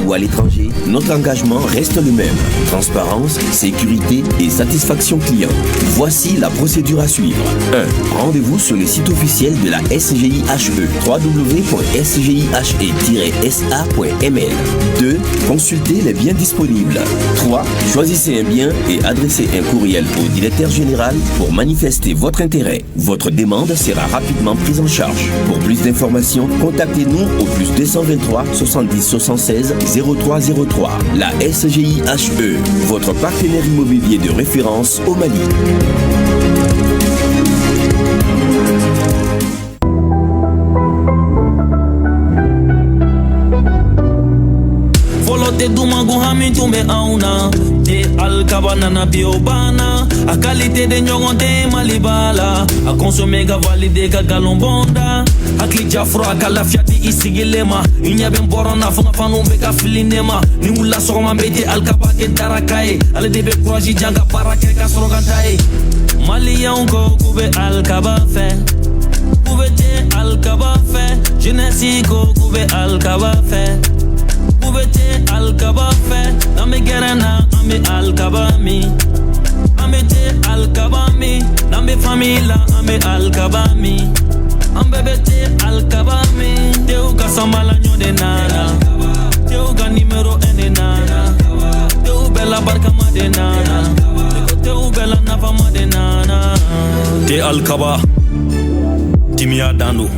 ou à l'étranger, notre engagement reste le même. Transparence, sécurité et satisfaction client. Voici la procédure à suivre. 1. Rendez-vous sur le site officiel de la SGIHE, www.sgihe-sa.ml. 2. Consultez les biens disponibles. 3. Choisissez un bien et adressez un courriel au directeur général pour manifester votre intérêt. Votre demande sera rapidement prise en charge. Pour plus d'informations, contactez-nous au plus 223 70 76 0303. La SGIHE, votre partenaire immobilier de référence au Mali. Te dumangu hami tumbe auna te alkabana na biobana a qualité de nyogon te malibala a consommer ga valide ga galombonda a klija fro a kalafiati isigilema inya ben borona fanga fanu be ka filinema ni mulla sogoma bete alkabake darakae ale de be courage janga parake ka sorogantae maliyan ko kube alkaba fe kube te alkaba fe jeunesse ko kube alkaba fe Ubete alkaba fe, name gerana ame alkaba mi. Ame te alkaba mi, name famila ame alkaba mi. Ambe bete alkaba mi, te uga samala nyode nana. Te uga numero ene nana. Te ubela barka made nana. Te ubela nafa made nana. Te alkaba, timia danu.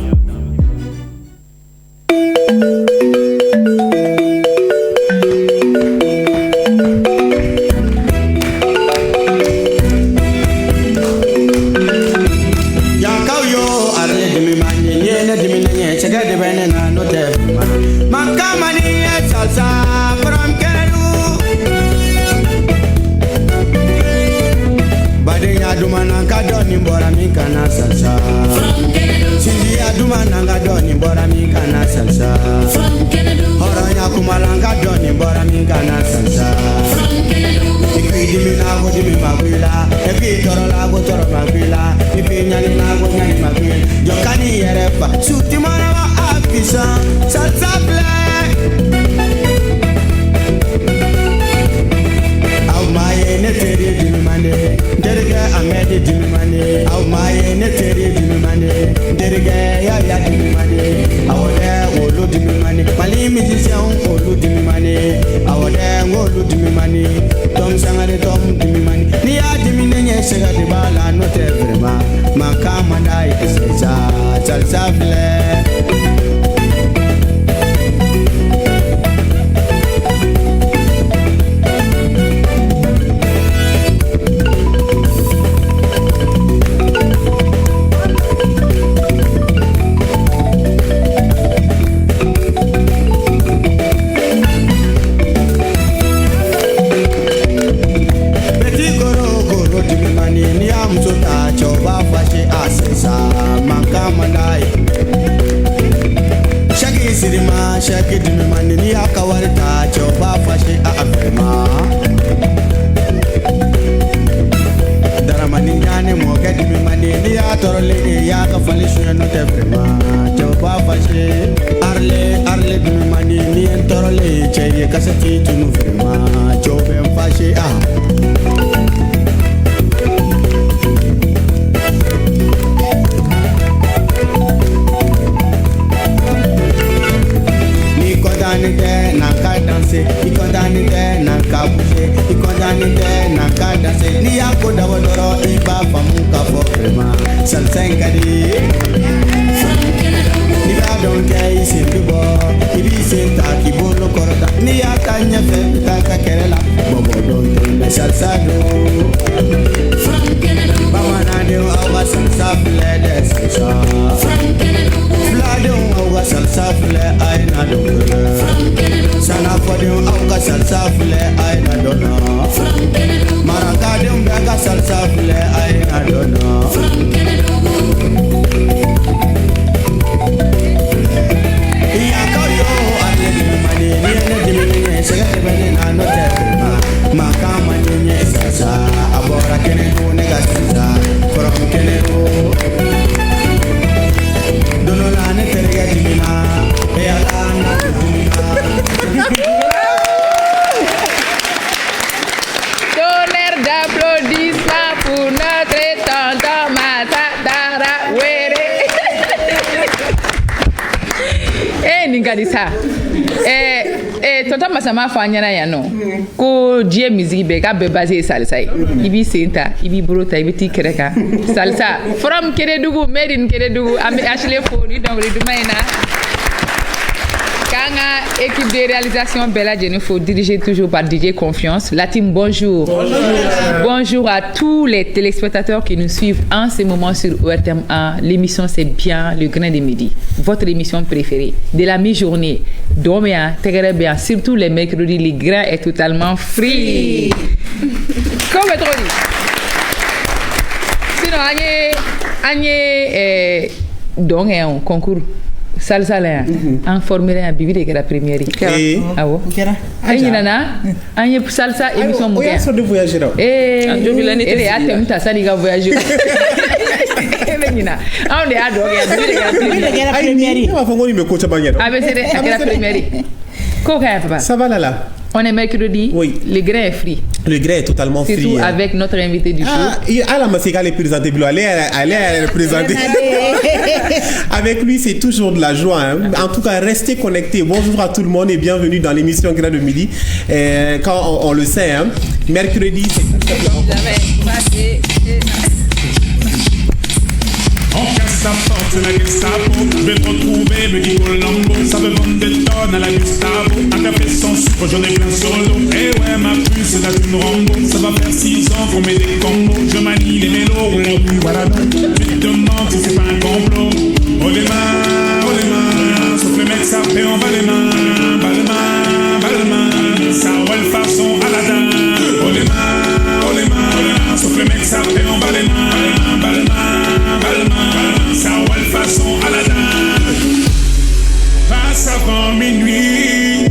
Dono la ne terga dimina, e ala na dimina. Gadissa. Tonton Massama Fanyana Yano. Ko Dieu musique beka be basé salsa. Ibi senta, ibi brota, ibi tikreka. Salsa from Keredougou, made in Keredougou. Ami Ashley Foni dans le domaine. Kanga, équipe de réalisation Bella Jennifer, dirigée toujours par DJ Confiance. La team, bonjour. Bonjour. Bonjour à tous les téléspectateurs qui nous suivent en ce moment sur ORTM1. L'émission, c'est bien le grain de midi. Votre émission préférée. De la mi-journée. Dormez bien, surtout les mercredis, le grain est totalement free. Comme trop dit. Sinon, donc, un concours. Salsa là, en formé un bibi de la première. Ah bon? Aïe nana, aïe salsa émission mondiale. Oui, on de voyager là. Elle est à thème ta ça diga voyager. Nina, on est à drogue. Bibi de la première. On va faire me coach à ah mais c'est la première. Quoi papa? Ça va là. On est mercredi. Oui. Le grain est free. Le grain est totalement free. Surtout avec notre invité du jour. Ah, la musique, elle est présentée. Elle est présentée. Avec lui, c'est toujours de la joie. Hein. En tout cas, restez connectés. Bonjour à tout le monde et bienvenue dans l'émission Grain de Midi. Quand on le sait, hein, mercredi, c'est tout simplement. On casse sa porte, la Gestapo. Je vais te retrouver, me dit Colombo. Ça veut vendre des tonnes à la Gustavo. Un café sans sucre, j'en ai plein sur l'eau. Eh ouais, ma puce, c'est la thune Rambo. Ça va faire 6 ans qu'on met des combos. Je manie les mélos, on l'a vu, voilà donc. Je te demande si c'est pas un complot. Oh les mains, sauf le mec, ça fait en bas les mains. Bas les mains, ça roule façon Aladdin. Oh les mains, sauf le mec, ça fait en bas les mains. Bas les mains, ça roule façon Aladdin. Passe avant minuit,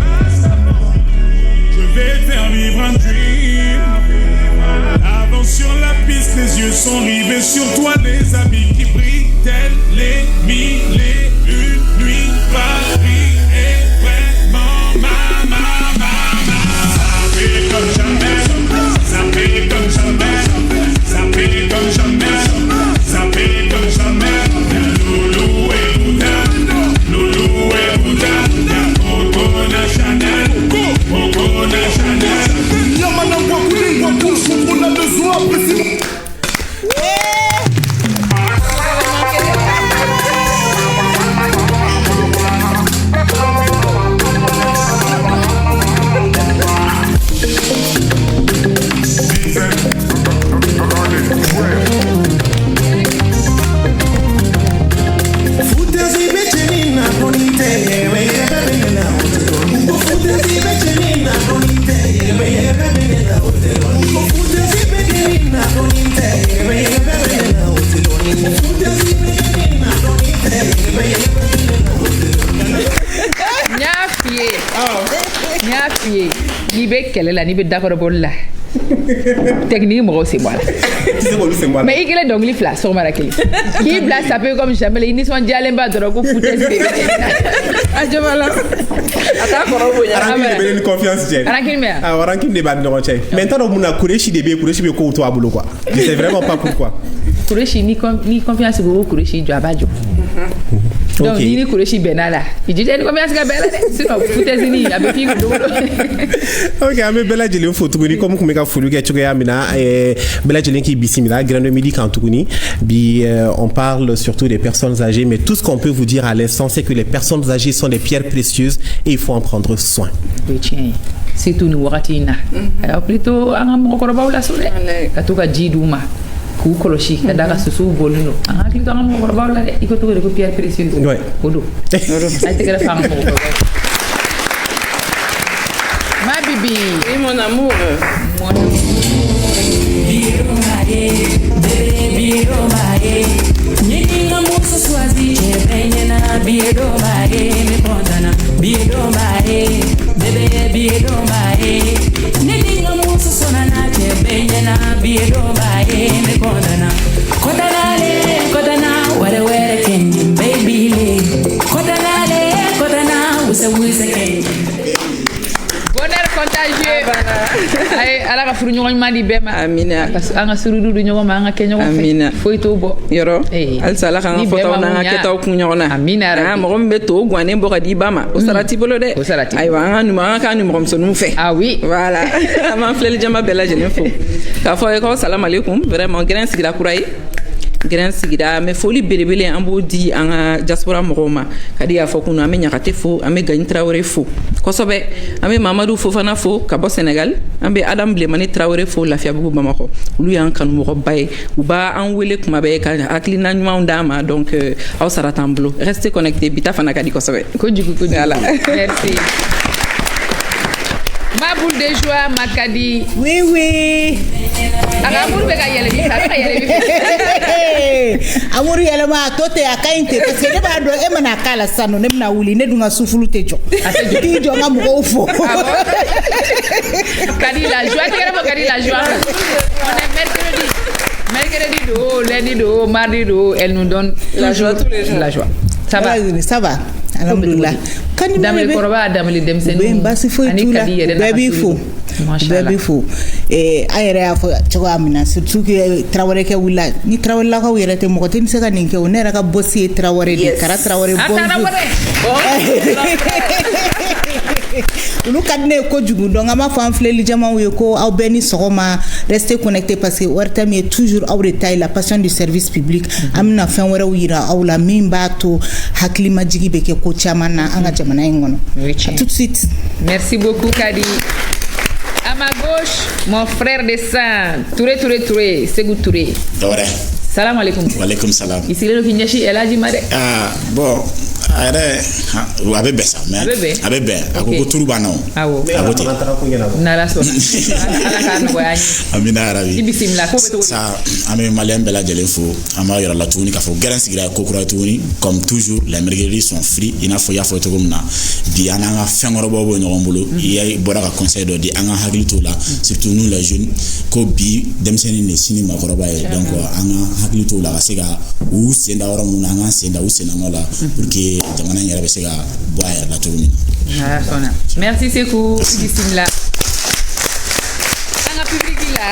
je vais faire vivre un dream. Avance sur la piste, les yeux sont rivés sur toi, les amis qui brillent tels les mille et une nuits. Paris est vraiment ma. Ça fait comme jamais, ça fait comme jamais, ça fait comme jamais, ça fait comme jamais. Loulou et Bouddha, Loulou et Bouddha, Coco Chanel, Coco Chanel. Y'a madame Wakouli, on a besoin précis. Quelle est la nibe d'accord pour là technique moi c'est moi mais il est donc les flashs sur ma clé qui place ça peut comme jamais les sont dialé ba de ko foutaise ah je voilà attends ko boya une confiance j'ai ranking de bande no chay maintenant on a Kureshi be ko to abulo quoi je sais vraiment pas pourquoi Kureshi ni confiance go Kureshi jo abajo donc ni Kureshi benala il dit ni confiance ga bela sinon foutaise ni avec qui do OK ame bela jeli photo ni comme kumeka fulu ke chuga mina bela jeli ki bisimila Grain de Midi quand tukuni bi on parle surtout des personnes âgées mais tout ce qu'on peut vous dire à l'instant c'est que les personnes âgées sont des pierres précieuses et il faut en prendre soin. Oui tiens c'est tout nous wakatina alors plutôt angam ko ba wala sole katuka jiduma ku koloshi daga susu bolino akli to angam ko ba wala iko to ko pierre précieuse ouais odo ay te gara fam ko ma bibi et mon amour contagieux. Ay ala ka furu ɲɔgɔn ɲuman di bɛɛ ma. Amina. An ka surudu du ɲɔgɔn ma, an ka kɛ ɲɔgɔn fɛ. Amina. Foyi t'o bɔ. Yɔrɔ. Halisa ala k'an ka fɔtaw n'an ka kɛtaw kun ɲɔgɔn na. Amina rabi. Mɔgɔ min bɛ to gannen bɔ ka di ba ma, o sara t'i bolo dɛ. O sara t'i. Ayiwa an ka nimɔgɔmusoninw fɛ. Ah oui. Voilà. An b'an filɛli jama bɛɛ lajɛlen fo. K'a fɔ aw ye k'aw salam aleikum. Vraiment grain sigira kura ye. Grain sigira mais foli belebele an b'o di an ka diaspora mɔgɔw ma. Ka di y'a fɔ kunun an bɛ Ɲagate fo, an bɛ Gagny Traoré fo. Kosɛbɛ an bɛ Mamadu Fofana fo ka bɔ Sénégal, an bɛ Adam Bilemani Traoré fo Lafiyabugu Bamakɔ. Olu y'an kanumɔgɔba ye. U b'a an wele kuma bɛɛ ka hakilina ɲumanw d'an ma donc aw sara t'an bolo. Restez connectés bita fana ka di kosɛbɛ. Kojugu. Voilà. Merci. Ma boule de joie, Makadi. Oui. Amour be ka yɛlɛ bi, a bɛ ka yɛlɛ bi. Amour yɛlɛma to te a ka ɲi ten parce que ne b'a dɔn e mana k'a la sisan nɔ ne bɛna wuli ne dun ka sufulu tɛ jɔ. K'i jɔ n ka mɔgɔw fo. Kadi la joie, tɛgɛrɛ fɔ Kadi la joie. On est mercredi do, lundi do, mardi do, elle nous donne la joie tous les jours. La joie. Ça va. Alhamdulillah. Damel kɔrɔba damel denmisɛnninw basi foyi t'u la bɛɛ b'i fo bɛɛ b'i fo an yɛrɛ y'a fɔ cogoya min na surtout que Traoré kɛ wulila ni Traoré lakaw yɛrɛ tɛ mɔgɔ tɛ se ka nin kɛ o ne yɛrɛ ka boss ye Traoré de Kara Traoré bonjour olu ka di ne ye kojugu donc an b'a fɔ an filɛli jamaw ye ko aw bɛɛ ni sɔgɔma restez connectés parce que ORTM ye toujours aw de ta ye la passion du service public an bɛna fɛn wɛrɛw yira aw la min b'a to hakilimajigi bɛ kɛ ko caman na an ka jamana in kɔnɔ. Tout de suite. Merci beaucoup Kadi. À ma gauche, mon frère de sang, Touré, Ségou Touré. Dore. Salam alaikum. Wa alaikum salam. Ici le Kinyashi Elaji Made. Ah bon. A bɛ bɛn sa mais a bɛ bɛn a ko ko turu b'an na o. Awɔ. A ko ten. N'Ala sɔnna. Ala k'a nɔgɔya an ye. Amina yarabi. I bisimila ko bɛ cogo di. Sa an bɛ maliyɛn bɛɛ lajɛlen fo an b'a yɔrɔ la tuguni k'a fɔ Grain sigira ko kura tuguni comme toujours les mercredis sont free i n'a fɔ i y'a fɔ cogo min na bi an n'an ka fɛn kɔrɔbaw bɛ ɲɔgɔn bolo i bɔra ka conseil dɔ di an ka hakili t'o la surtout nous les jeunes ko bi denmisɛnnin de sini maakɔrɔba ye donc an ka hakili t'o la ka se ka u sen da yɔrɔ mun na an k'an sen da u sen nɔ la pour que jamana in yɛrɛ bɛ se ka bɔ a yɛrɛ la cogo min na. Merci Sekou bisimila. An ka public la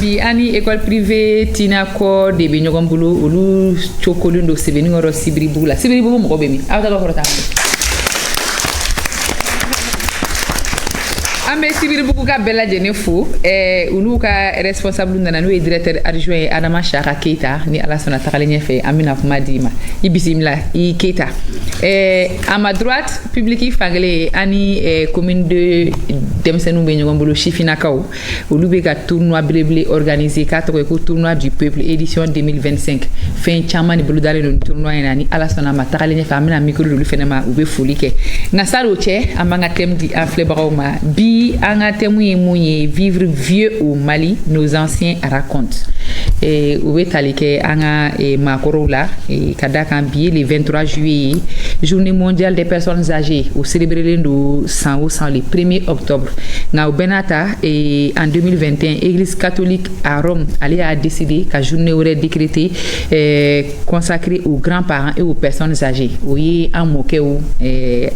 bi ani école privée Tinako de bɛ ɲɔgɔn bolo olu cokolen don Sebenikɔrɔ Sibiribugu la Sibiribugu mɔgɔ bɛ min aw ta ka kɔrɔta. An bɛ Sibiribugu ka bɛɛ lajɛlen fo olu ka responsable nana n'o ye directeur adjoint ye Adama Saka Keita ni Ala sɔnna tagalen ɲɛfɛ an bɛna kuma di ma i bisimila i Keita à ma droite public fankelen ani commune de denmisɛnninw bɛ ɲɔgɔn bolo sifinnakaw olu bɛ ka tournoi belebele organiser k'a tɔgɔ ye ko tournoi du peuple édition 2025 fɛn caman de bolo dalen don tournoi in na ni Ala sɔnna ma tagalen ɲɛfɛ an bɛna micro d'olu fɛnɛ ma u bɛ foli kɛ nka sari o cɛ an b'an ka thème di an filɛbagaw ma bi an ka thème ye mun ye vivre vieux au Mali nos anciens racontent u bɛ tali kɛ an ka maakɔrɔw la ka da kan bi ye le 23 juillet journée mondiale des personnes âgées o célébrelen don san o san le 1er octobre nka o bɛɛ n'a ta en 2021 église catholique à Rome ale y'a décidé ka journée wɛrɛ décréter consacrée aux grands-parents et aux personnes âgées o ye an mɔkɛw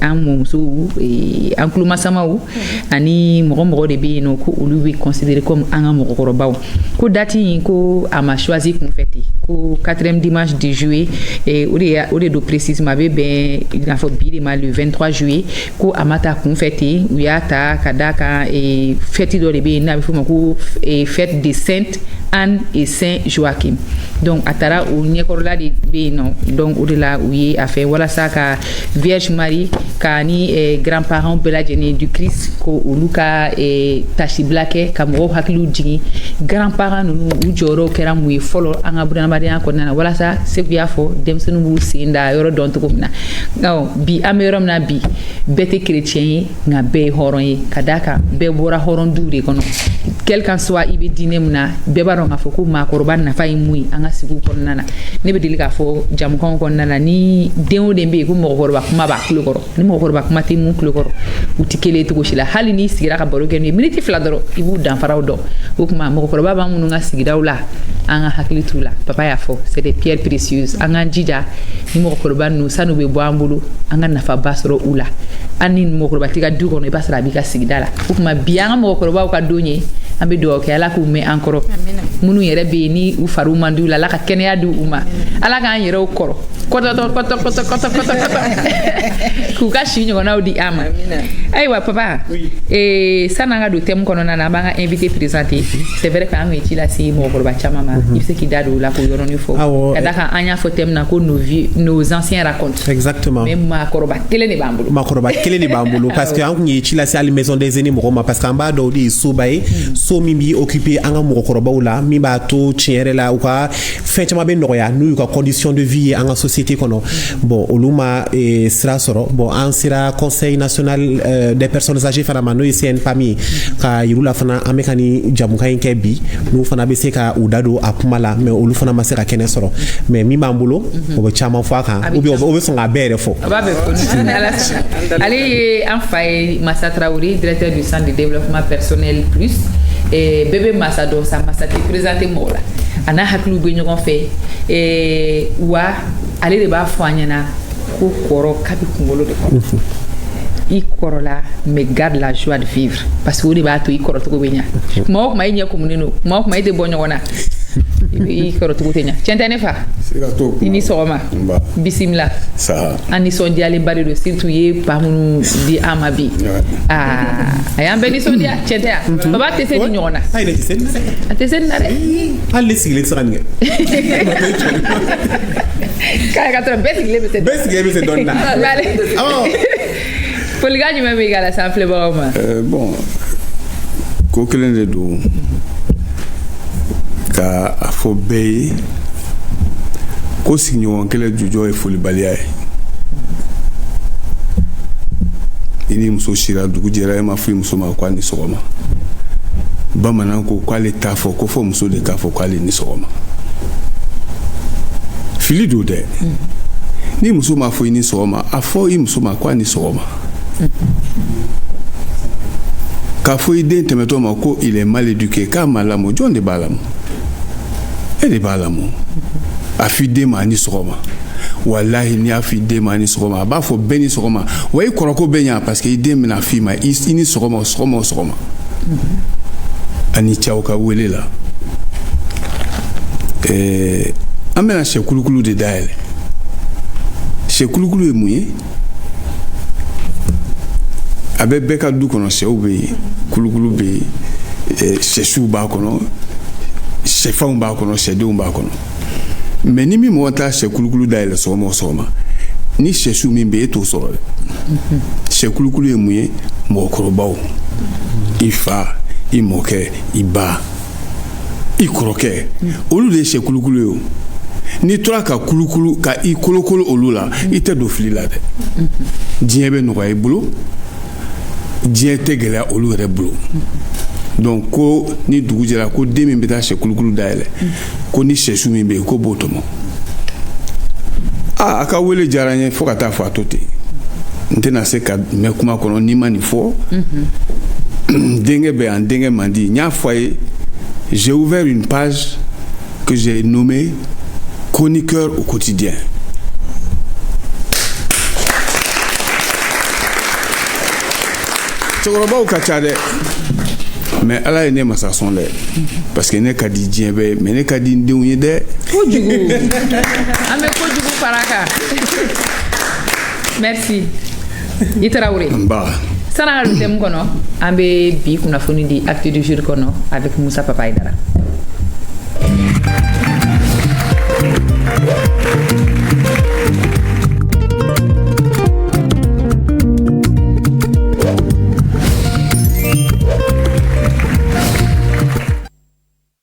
an mɔmusow an tulomasamaw ani mɔgɔ de bɛ yen nɔ ko olu bɛ considéré comme an ka mɔgɔkɔrɔbaw ko date in ko a ma choisi kun fɛ ten ko 4e dimanche de juillet o de don précisément a bɛ bɛn i n'a fɔ bi de ma le 23 juillet ko a ma ta kun fɛ ten u y'a ta ka da kan fête dɔ de bɛ yen n'a bɛ f'o ma ko fête de Sainte Anne et Saint Joachim donc a taara o ɲɛkɔrɔla de bɛ yen nɔ donc o de la u ye a fɛ walasa ka Vierge Marie ka ni grands-parents bɛɛ lajɛlen du Christ ko olu ka tasibila kɛ ka mɔgɔw hakiliw jigin grands-parents ninnu u jɔyɔrɔ kɛra mun ye fɔlɔ an ka adamadenya kɔnɔna na walasa Seku y'a fɔ denmisɛnninw b'u sen da yɔrɔ dɔn cogo min na bi an bɛ yɔrɔ min na bi bɛɛ tɛ chrétien ye nka bɛɛ ye hɔrɔn ye ka d'a kan bɛɛ bɔra hɔrɔn duw de kɔnɔ quel qu'en soit i bɛ diinɛ min na bɛɛ b'a dɔn dɔn k'a fɔ ko maakɔrɔba nafa ye mun ye an ka sigiw kɔnɔna na ne bɛ deli k'a fɔ jamukanw kɔnɔna na ni den o den bɛ yen ko mɔgɔkɔrɔba kuma b'a tulo kɔrɔ ni mɔgɔkɔrɔba kuma tɛ mun tulo kɔrɔ u tɛ kelen ye cogo si la hali n'i sigira ka baro kɛ n'u ye miniti 2 dɔrɔn i b'u danfaraw dɔn o tuma mɔgɔkɔrɔba b'an minnu ka sigidaw la an ka hakili t'u la papa y'a fɔ c'est des pierres précieuses an k'an jija ni mɔgɔkɔrɔba ninnu sanu bɛ bɔ an bolo an ka nafaba sɔrɔ u la hali ni mɔgɔkɔrɔba t'i ka du kɔnɔ i b'a sɔrɔ a b'i ka sigida la o tuma bi an ka mɔgɔkɔrɔbaw ka don ye an bɛ dugawu kɛ ala k'u mɛn an kɔrɔ minnu yɛrɛ bɛ yen ni u fariw man di u la ala ka kɛnɛya di u ma ala k'an yɛrɛw kɔrɔ kɔtɔtɔ k'u ka si ɲɔgɔnnaw di an ma ayiwa papa san'an ka don thème kɔnɔna na an b'an ka invité présenté c'est vrai que an kun ye ci lase mɔgɔkɔrɔba caman ma i bɛ se k'i da don o la k'o yɔrɔnin fɔ ka da kan an y'a fɔ thème na ko nos anciens racontent exactement mais maakɔrɔba kelen de b'an bolo maakɔrɔba kelen de b'an bolo parce que an kun ye ci lase hali maison des aînés mɔgɔw ma parce que an b'a dɔw de ye soba ye so min b'i occupé an ka mɔgɔkɔrɔbaw la min b'a to tiɲɛ yɛrɛ la u ka fɛn caman bɛ nɔgɔya n'u y'u ka condition de vie ye an ka société kɔnɔ bon olu ma sira sɔrɔ bon an sera conseil national des personnes âgées fana ma n'o ye CNPAM ye ka yiru la fana an bɛ ka ni jamukan in kɛ bi n'u fana bɛ se ka u da don a kuma la mais olu fana ma se ka kɛnɛ sɔrɔ mais min b'an bolo o bɛ caman fɔ a kan ou bien o bɛ sɔn k'a bɛɛ yɛrɛ fɔ. a b'a bɛɛ fɔ ale ye an fa ye Massa Traoré directeur du centre de développement personnel plus bébé Massa dɔ sa Massa tɛ présenté mɔgɔ la a n'a hakiliw bɛ ɲɔgɔn fɛ wa ale de b'a fɔ an ɲɛna ko kɔrɔ k'a bɛ kunkolo de kɔrɔ i kɔrɔla mais garde la joie de vivre parce que o de b'a to i kɔrɔcogo bɛ ɲa kuma o kuma i ɲɛ kumunen don kuma o kuma i tɛ bɔ ɲɔgɔn na i kɔrɔcogo tɛ ɲa tiɲɛ tɛ ne fa i ni sɔgɔma bisimila an nisɔndiyalenba de don surtout i ye pa minnu di an ma bi a y'an bɛɛ nisɔndiya tiɲɛ tɛ yan baba tɛ se ni ɲɔgɔn na a tɛ se nin na dɛ hali ne sigilen tɛ se ka nin kɛ k'a ka tora bɛɛ sigilen bɛ se dɔɔnin na folikan jumɛn bɛ k'a la san filɛbagaw ma bon ko kelen de don ka a fɔ bɛɛ ye ko sigiɲɔgɔn kɛlɛ jujɔ ye folibaliya ye i ni muso sira dugu jɛra e ma fɔ i muso ma ko a ni sɔgɔma bamanan ko k'ale t'a fɔ ko fɔ muso de k'a fɔ k'ale ni sɔgɔma fili don dɛ ni muso m'a fɔ i ni sɔgɔma a fɔ i muso ma ko a ni sɔgɔma k'a fɔ i den tɛmɛtɔ ma ko il est mal éduqué k'a ma lamɔ jɔn de b'a lamɔ e de b'a lamɔ a f'i den ma a ni sɔgɔma walahi n'i y'a f'i den ma a ni sɔgɔma a b'a fɔ bɛɛ ni sɔgɔma wa i kɔrɔko bɛ ɲa parce que i den bɛna f'i ma i ni sɔgɔma sɔgɔma sɔgɔma ani cɛw ka wele la an bɛna sɛ kulukulu de dayɛlɛ sɛ kulukulu ye mun ye a bɛ bɛɛ ka du kɔnɔ sɛw bɛ yen kulukulu bɛ yen sɛsiw b'a kɔnɔ sɛfanw b'a kɔnɔ sɛdenw b'a kɔnɔ mais ni min mɔgɔ t'a sɛ kulukulu dayɛlɛ sɔgɔma o sɔgɔma ni sɛsiw min bɛ yen e t'o sɔrɔ dɛ sɛ kulukulu ye mun ye mɔgɔkɔrɔbaw i fa i mɔkɛ i ba i kɔrɔkɛ olu de ye sɛ kulukulu ye o n'i tora ka kulukulu ka i kolokolo olu la i tɛ don fili la dɛ diɲɛ bɛ nɔgɔya i bolo diɲɛ tɛ gɛlɛya olu yɛrɛ bolo donc ko ni dugu jɛra ko den min bɛ taa sɛ kulukulu dayɛlɛ ko ni sɛsu min bɛ yen ko b'o tɔmɔ a ka wele diyara n ye fo ka taa fɔ a to ten n tɛna se ka mɛn kuma kɔnɔ n'i ma nin fɔ denkɛ bɛ yan denkɛ man di n y'a fɔ a ye j'ai ouvert une page que j'ai nommée chroniqueur au quotidien. Cɛkɔrɔbaw ka ca dɛ mais ala ye ne masa sɔn dɛ parce que ne ka di diɲɛ bɛɛ mais ne ka di n denw ye dɛ kojugu an bɛ kojugu fara kan merci i Traoré san'an ka don thème kɔnɔ an bɛ bi kunnafoni di acte du jour kɔnɔ avec Musa Papa Aidara.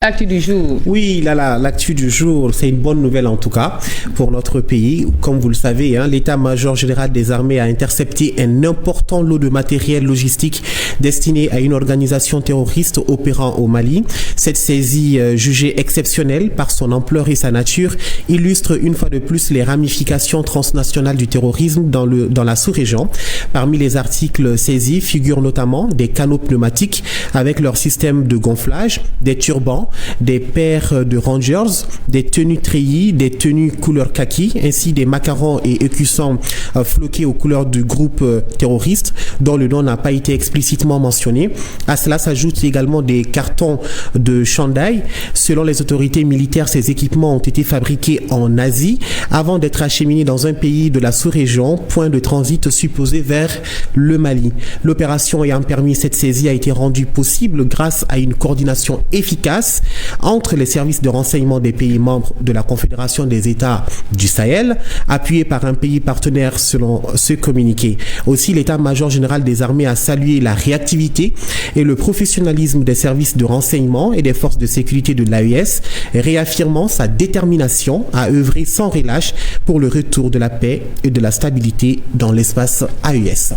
L'actu du jour. Oui, l'actu du jour, c'est une bonne nouvelle en tout cas pour notre pays. Comme vous le savez, l'état-major général des armées a intercepté un important lot de matériel logistique destinée à une organisation terroriste opérant au Mali. Cette saisie, jugée exceptionnelle par son ampleur et sa nature, illustre une fois de plus les ramifications transnationales du terrorisme dans la sous-région. Parmi les articles saisis figurent notamment des canaux pneumatiques avec leur système de gonflage, des turbans, des paires de rangers, des tenues treillis, des tenues couleur kaki, ainsi des macarons et écussons floqués aux couleurs du groupe terroriste dont le nom n'a pas été explicitement mentionné. À cela s'ajoutent également des cartons de chandail. Selon les autorités militaires, ces équipements ont été fabriqués en Asie avant d'être acheminés dans un pays de la sous-région, point de transit supposé vers le Mali. L'opération ayant permis cette saisie a été rendue possible grâce à une coordination efficace entre les services de renseignement des pays membres de la Confédération des États du Sahel, appuyés par un pays partenaire selon ce communiqué. Aussi, l'état-major général des armées a salué la réactivité et le professionnalisme des services de renseignement et des forces de sécurité de l'AES, réaffirmant sa détermination à œuvrer sans relâche pour le retour de la paix et de la stabilité dans l'espace AES.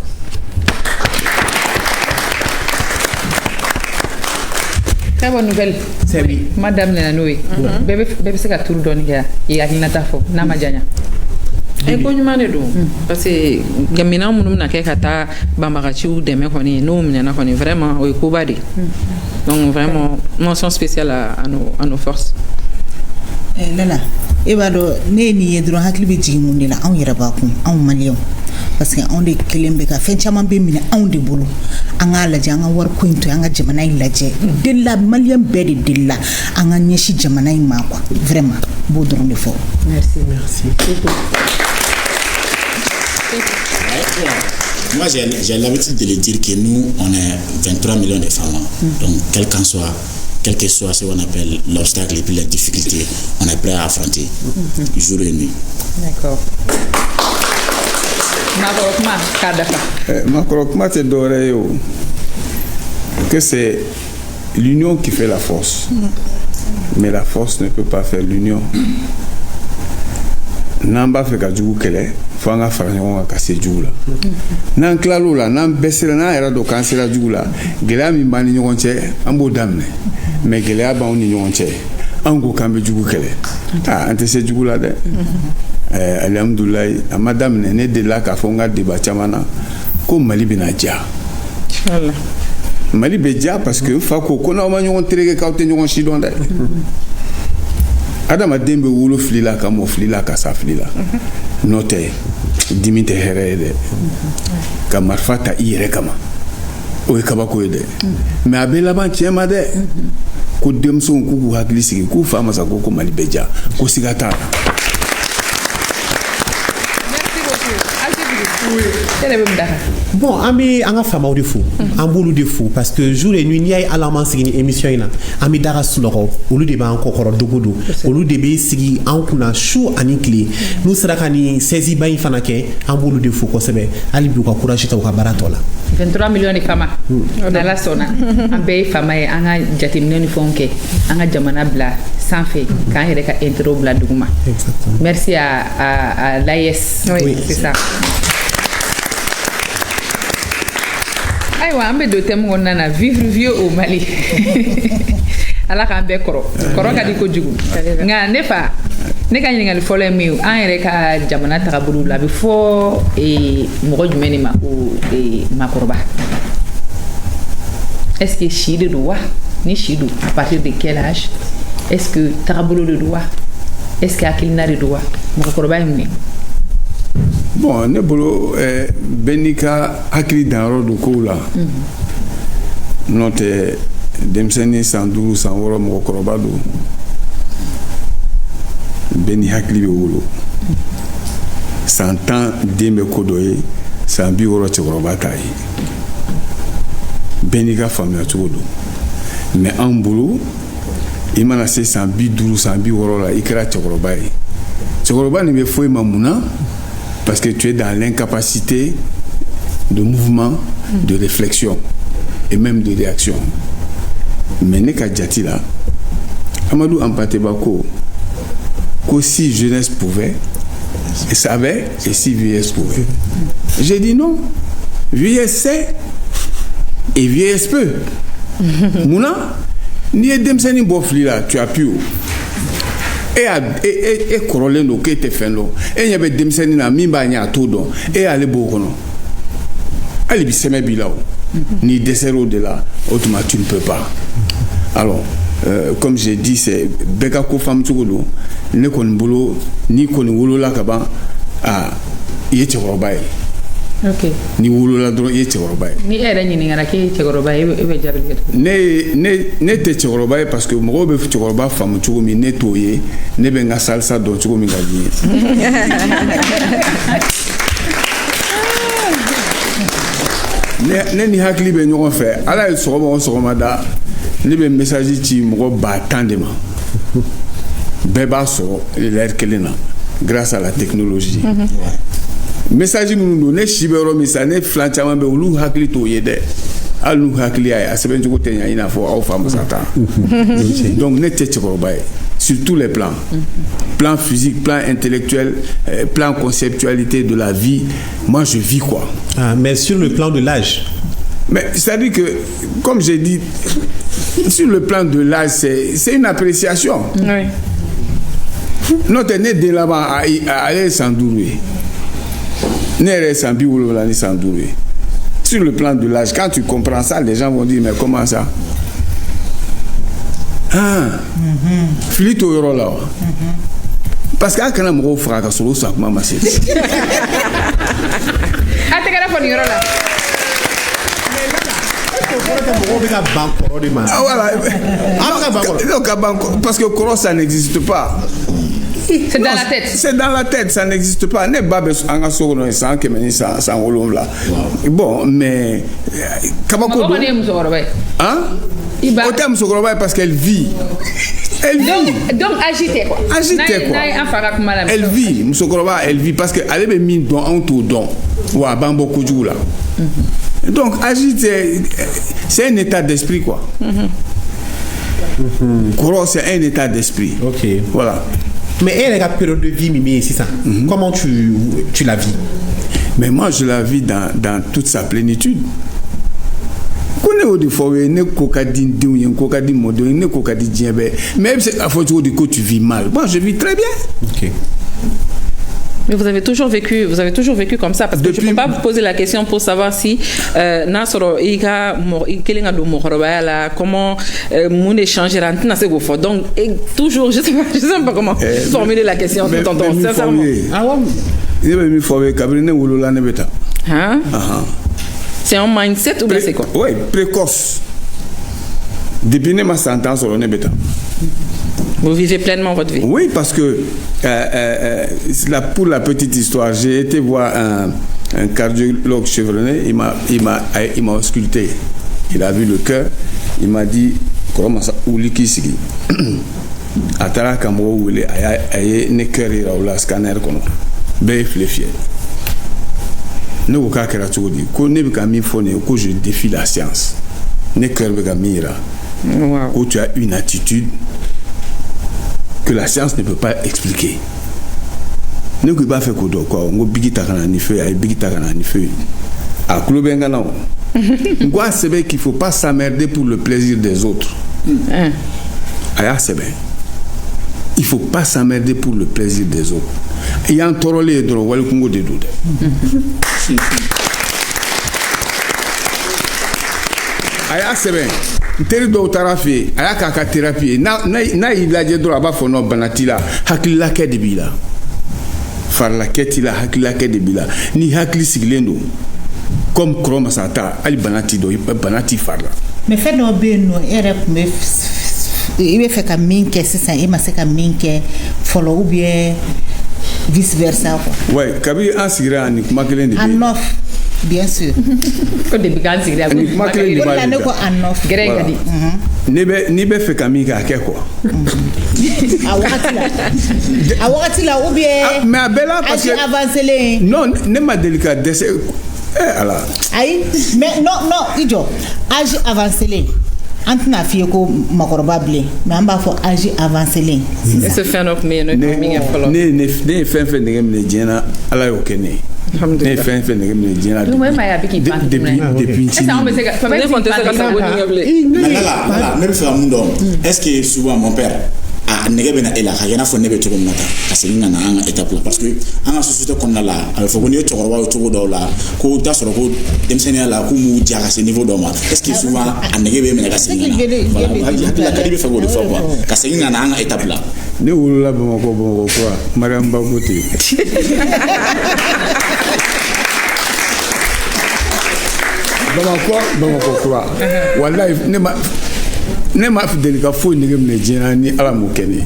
Très bonne nouvelle. C'est oui. Madame Nenanoé, bébé c'est ka tour doni ya et alinata fo na majanya. E ko ɲuman de don parce que gamina minnu na kɛ ka taa banbagaciw dɛmɛ kɔni n'o minɛna kɔni vraiment o ye koba de. Donc vraiment mention spéciale à nos forces. Lala e b'a dɔn ne ye nin ye dɔrɔn hakili bɛ jigin mun de la anw yɛrɛ b'a kun anw maliyɛnw parce que anw de kelen bɛ ka fɛn caman bɛ minɛ anw de bolo an k'a lajɛ an ka wari ko in to an ka jamana in lajɛ delila maliyɛn bɛɛ de delila an ka ɲɛsin jamana in ma quoi vraiment b'o dɔrɔn de fɔ. Merci. Moi, j'ai l'habitude de le dire que nous, on est 23 millions de femmes. Donc, quel que soit ce qu'on appelle l'obstacle et puis les difficultés, on est prêt à affronter jour et nuit. D'accord. Makorokma, c'est doré que c'est l'union qui fait la force. Mais la force ne peut pas faire l'union. Namba fait ka jugu kele fo an ka fara ɲɔgɔn kan ka se jugu la n'an tilal'o la n'an bɛɛ sera n'an yɛrɛ dɔn k'an sera jugu la gɛlɛya min b'an ni ɲɔgɔn cɛ an b'o daminɛ mais gɛlɛya b'anw ni ɲɔgɔn cɛ an ko k'an bɛ jugu kɛlɛ an tɛ se jugu la dɛ alihamudulilayi a ma daminɛ ne delila k'a fɔ n ka débat caman na ko Mali bɛna ja Mali bɛ ja parce que n fa ko n'aw ma ɲɔgɔn tereke k'aw tɛ ɲɔgɔn si dɔn dɛ adamaden bɛ wolo fili la ka mɔ fili la ka sa fili la n'o tɛ dimi tɛ hɛrɛ ye dɛ ka marifa ta i yɛrɛ kama o ye kabako ye dɛ mais a bɛ laban tiɲɛ ma dɛ ko denmisɛnw k'u k'u hakili sigi k'u fa masa ko Mali bɛ ja ko siga t'a la. Bon, ami anga fama de fou, ambulu de fou parce que jour et nuit ni ay alama sigi ni émission ina, ami dara suloro, olu de ba anko koro dogodo, olu de be sigi ankuna chou ani clé. Nous sera kani saisi ba infana ke ambulu de fou ko sebe, ali bi ko courage ta ko baratola. 23 millions de femmes na la sona ambe fama e anga jatimne ni fonke anga jamana bla sans fait quand il ka intro bla duguma. Merci à l'AES. Oui, c'est ça. Aïwa, ambe do thème on nana vivre vieux au Mali. Ala ka ambe koro ka di ko jugu. Nga nefa ne ka nyingal fole mi an yere ka jamana tagabulu la be fo e mogo jumeni ma ko e makoroba. Est-ce que Chide doit ni Chidou à partir de quel âge? Est-ce que tagabulu le doit? Est-ce que akilina le doit? Makoroba mi. Bon, ne bolo benika hakili danyɔrɔ do kow la n'o tɛ denmisɛnnin san 5 san 6 mɔgɔkɔrɔba do bɛɛ ni hakili bɛ wolo san 10 den bɛ ko dɔ ye san 60 cɛkɔrɔba t'a ye bɛɛ n'i ka faamuya cogo do mais an bolo i mana se san 50 san 60 la i kɛra cɛkɔrɔba ye cɛkɔrɔba nin bɛ fɔ i ma mun na parce que tu es dans l'incapacité de mouvement, de réflexion et même de réaction. Mais ne ka jati la, Amadou Hampâté-Bâ ko si jeunesse pouvait, et savait, et si vieillesse pouvait. J'ai dit non, vieillesse c'est, et vieillesse peu. Mouna, ni est demseni bofli là, tu as pu. Et corolé no que te fait l'eau. Et il y avait demseni na mimba nya todo. Et allez bokono. Allez biseme bilao. Ni dessert au de là, autrement tu ne peux pas. Alors, comme j'ai dit, c'est Beka ko femme tchoulo. Ne kon boulot, ni kon wolo la kaba. Ah, yete robaye. Ok. Ni wolo la dro yete robaye. Ni era ni ngara ke chegorobaye e jarbi. Ne te chegorobaye parce que mo be chegoroba femme tchougo mi netoyer, ne benga salsa do tchougo mi gaji. Ne ni hakli be ñogon fe ala e sogoma da ne be message ci mo ba tandema beba so l'air kelena grâce à la technologie. Message mu ne shibero misa ne flanchama be ulu hakli to yede alu hakli ay aseben ko tenya ina fo au femme sata. Donc ne tete ko bay sur tous les plans. Plan physique, plan intellectuel, plan conceptualité de la vie. Moi, je vis quoi. Ah, mais sur le plan de l'âge. Mais c'est-à-dire que, comme j'ai dit, sur le plan de l'âge, c'est une appréciation. Oui. Notre né de là-bas à aller s'endourer. N'est sans biologie ni s'endourer. Sur le plan de l'âge, quand tu comprends ça, les gens vont dire, mais comment ça? Ah, Filito Yorola. Parce qu'à quand on fera que solo ça comment c'est. Ah, t'es qu'à la Yorola. Ah voilà. Parce que Koro ça n'existe pas. C'est dans la tête. C'est dans la tête, ça n'existe pas. Ne babes en solo no sans que meni sans wolom là. Bon, mais Kabako. Hein? Autant Sokoroba parce qu'elle vit. Elle vit. Donc agité quoi. Agité quoi. Elle vit. Sokoroba, elle vit parce qu'elle est mine don en tout don. Ou à Bambo Koudjou là. Donc agité, c'est un état d'esprit quoi. Koro c'est un état d'esprit. Ok. Voilà. Mais elle a une période de vie, Mimi, c'est ça. Comment tu la vis? Mais moi, je la vis dans toute sa plénitude. Même si à fois que tu vis mal, moi je vis très bien. Ok. Mais vous avez toujours vécu comme ça parce que je ne peux pas vous poser la question pour savoir si Nasoro Ika Kelinga do Mokoroba là comment mon échange rentre dans ces gouffres. Donc toujours je sais pas comment formuler la question tout en temps sincèrement. Ah ouais. Il me faut Cabrine ou la nebeta. Hein? C'est un mindset ou bien c'est quoi? Oui, précoce. Depuis ma sentence sur le nebeta. Vous vivez pleinement votre vie? Oui, parce que pour la petite histoire, j'ai été voir un cardiologue chevronné, il m'a ausculté. Il a vu le cœur, il m'a dit comment ça ouliki sigi. Atara kambo oulé aye ne cœur ira ou la scanner kono. Be flefier. Ne vous kakera tsoudi ko ne bika mi fone ko je défie la science. Ne cœur bika mira. Où tu as une attitude que la science ne peut pas expliquer. Ne peut pas faire quoi on bigi takana ni feu ay bigi takana ni feu. A klubenga non. Quoi c'est bien qu'il faut pas s'emmerder pour le plaisir des autres. Aya c'est bien. Il faut pas s'emmerder pour le plaisir des autres. Il y a un torolé de wal Congo de doute. Aya c'est bien. Teri do tarafi aya ka thérapie na ilaje do aba fono banatila hakila ke de bila farla ketila hakila ke de bila ni hakli siglendo comme kroma sata ali banati do banati farla mais fait no be no ere me ibe fait ka minke c'est ça et ma c'est ka minke follow ou bien vice versa quoi. Ouais kabi ansigira ni kuma kelen de anof bien sûr. Ko de bigan sigira ko la ne ko anof grengadi ni be fait ka minka ke quoi. A wakati la ou bien mais abela parce que avancer non ne ma délicatesse ala aïe mais non ijo âge avancé antna fiye ko makoroba ble mais amba fo âge avancé c'est ce phénomène ne fen fen ngem ne jena ala yo kene ne fɛn fɛn nɛgɛ minɛ diɲɛ na depuis ne bɛ fɛ ka mun dɔn est-ce que souvent mon père a nɛgɛ bɛ na e la ka kɛ i n'a fɔ ne bɛ cogo min na tan ka segin ka na an ka étape la parce que an ka société kɔnɔna la a bɛ fɔ ko n'i ye cɛkɔrɔba ye cogo dɔw la ko t'a sɔrɔ ko denmisɛnninya la k'u m'u ja ka se niveau dɔ ma est-ce que souvent a nɛgɛ bɛ minɛ ka segin ka na voilà hakilila ka di bɛ fɛ k'o de fɔ quoi ka segin ka na an ka étape la. ne wolola Bamakɔ kura Mariam Bako tɛ yen. Bamakɔ kura walayi ne ma deli ka foyi nege minɛ diɲɛ na ni Ala m'o kɛ ne ye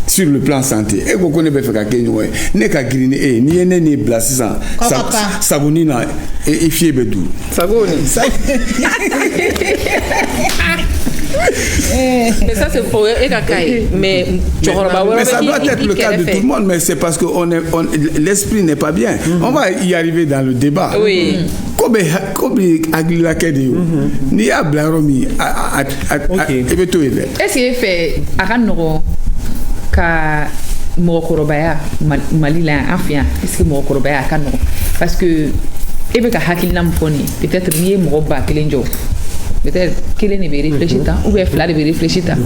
sur le plan santé e ko ne bɛ fɛ ka kɛ ɲɔgɔn ye ne ka girin ni e ye n'i ye ne ni bila sisan sabuni na i fiye bɛ duuru. Mais ça c'est pour et cacaille mais ça doit être le cas de tout le monde mais c'est parce que l'esprit n'est pas bien. On va y arriver dans le débat. Oui. Kobe agila kede ni ya blaromi ebe to ile. Est-ce que fait aranoro ka mokorobaya malila afia est-ce que mokorobaya kanoro parce que ebe ka hakilina mfoni peut-être ni mo ba kelenjo peut-être qu'il ne veut réfléchir tant ou bien fla de réfléchir tant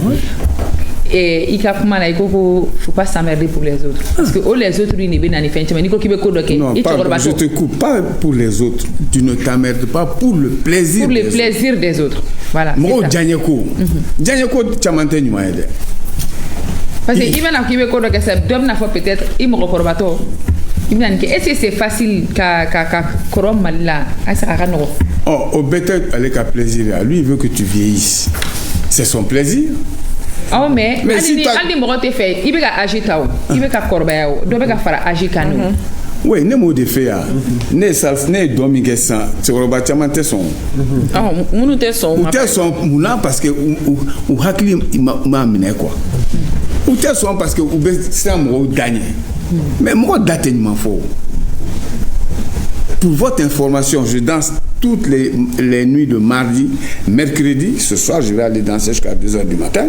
et il a comment là il faut pas s'emmerder pour les autres parce que les autres ils ne viennent ni faire ni ko kibe ko doke non je te coupe pas pour les autres tu ne t'emmerdes pas pour le plaisir des autres voilà mo janyeko chamante nyuma ede parce que il va na kibe ko doke ça doit na fois peut-être il me recorbato il me dit est-ce que c'est facile ka korom malila asa kanoro au peut-être avec un plaisir lui il veut que tu vieillisses c'est son plaisir. Oh mais si andi mo te fait il va agita il va korbaya do be ka fara agikanu oui ne mo de fait ya ne salf ne domi gesa toroba chamante son ah munu te son muna parce que ou hakli ma mine quoi ou te son parce que ou be sam ro gagner mais moi d'atteignement faux. Pour votre information, je danse toutes les nuits de mardi, mercredi. Ce soir, je vais aller danser jusqu'à 2h du matin.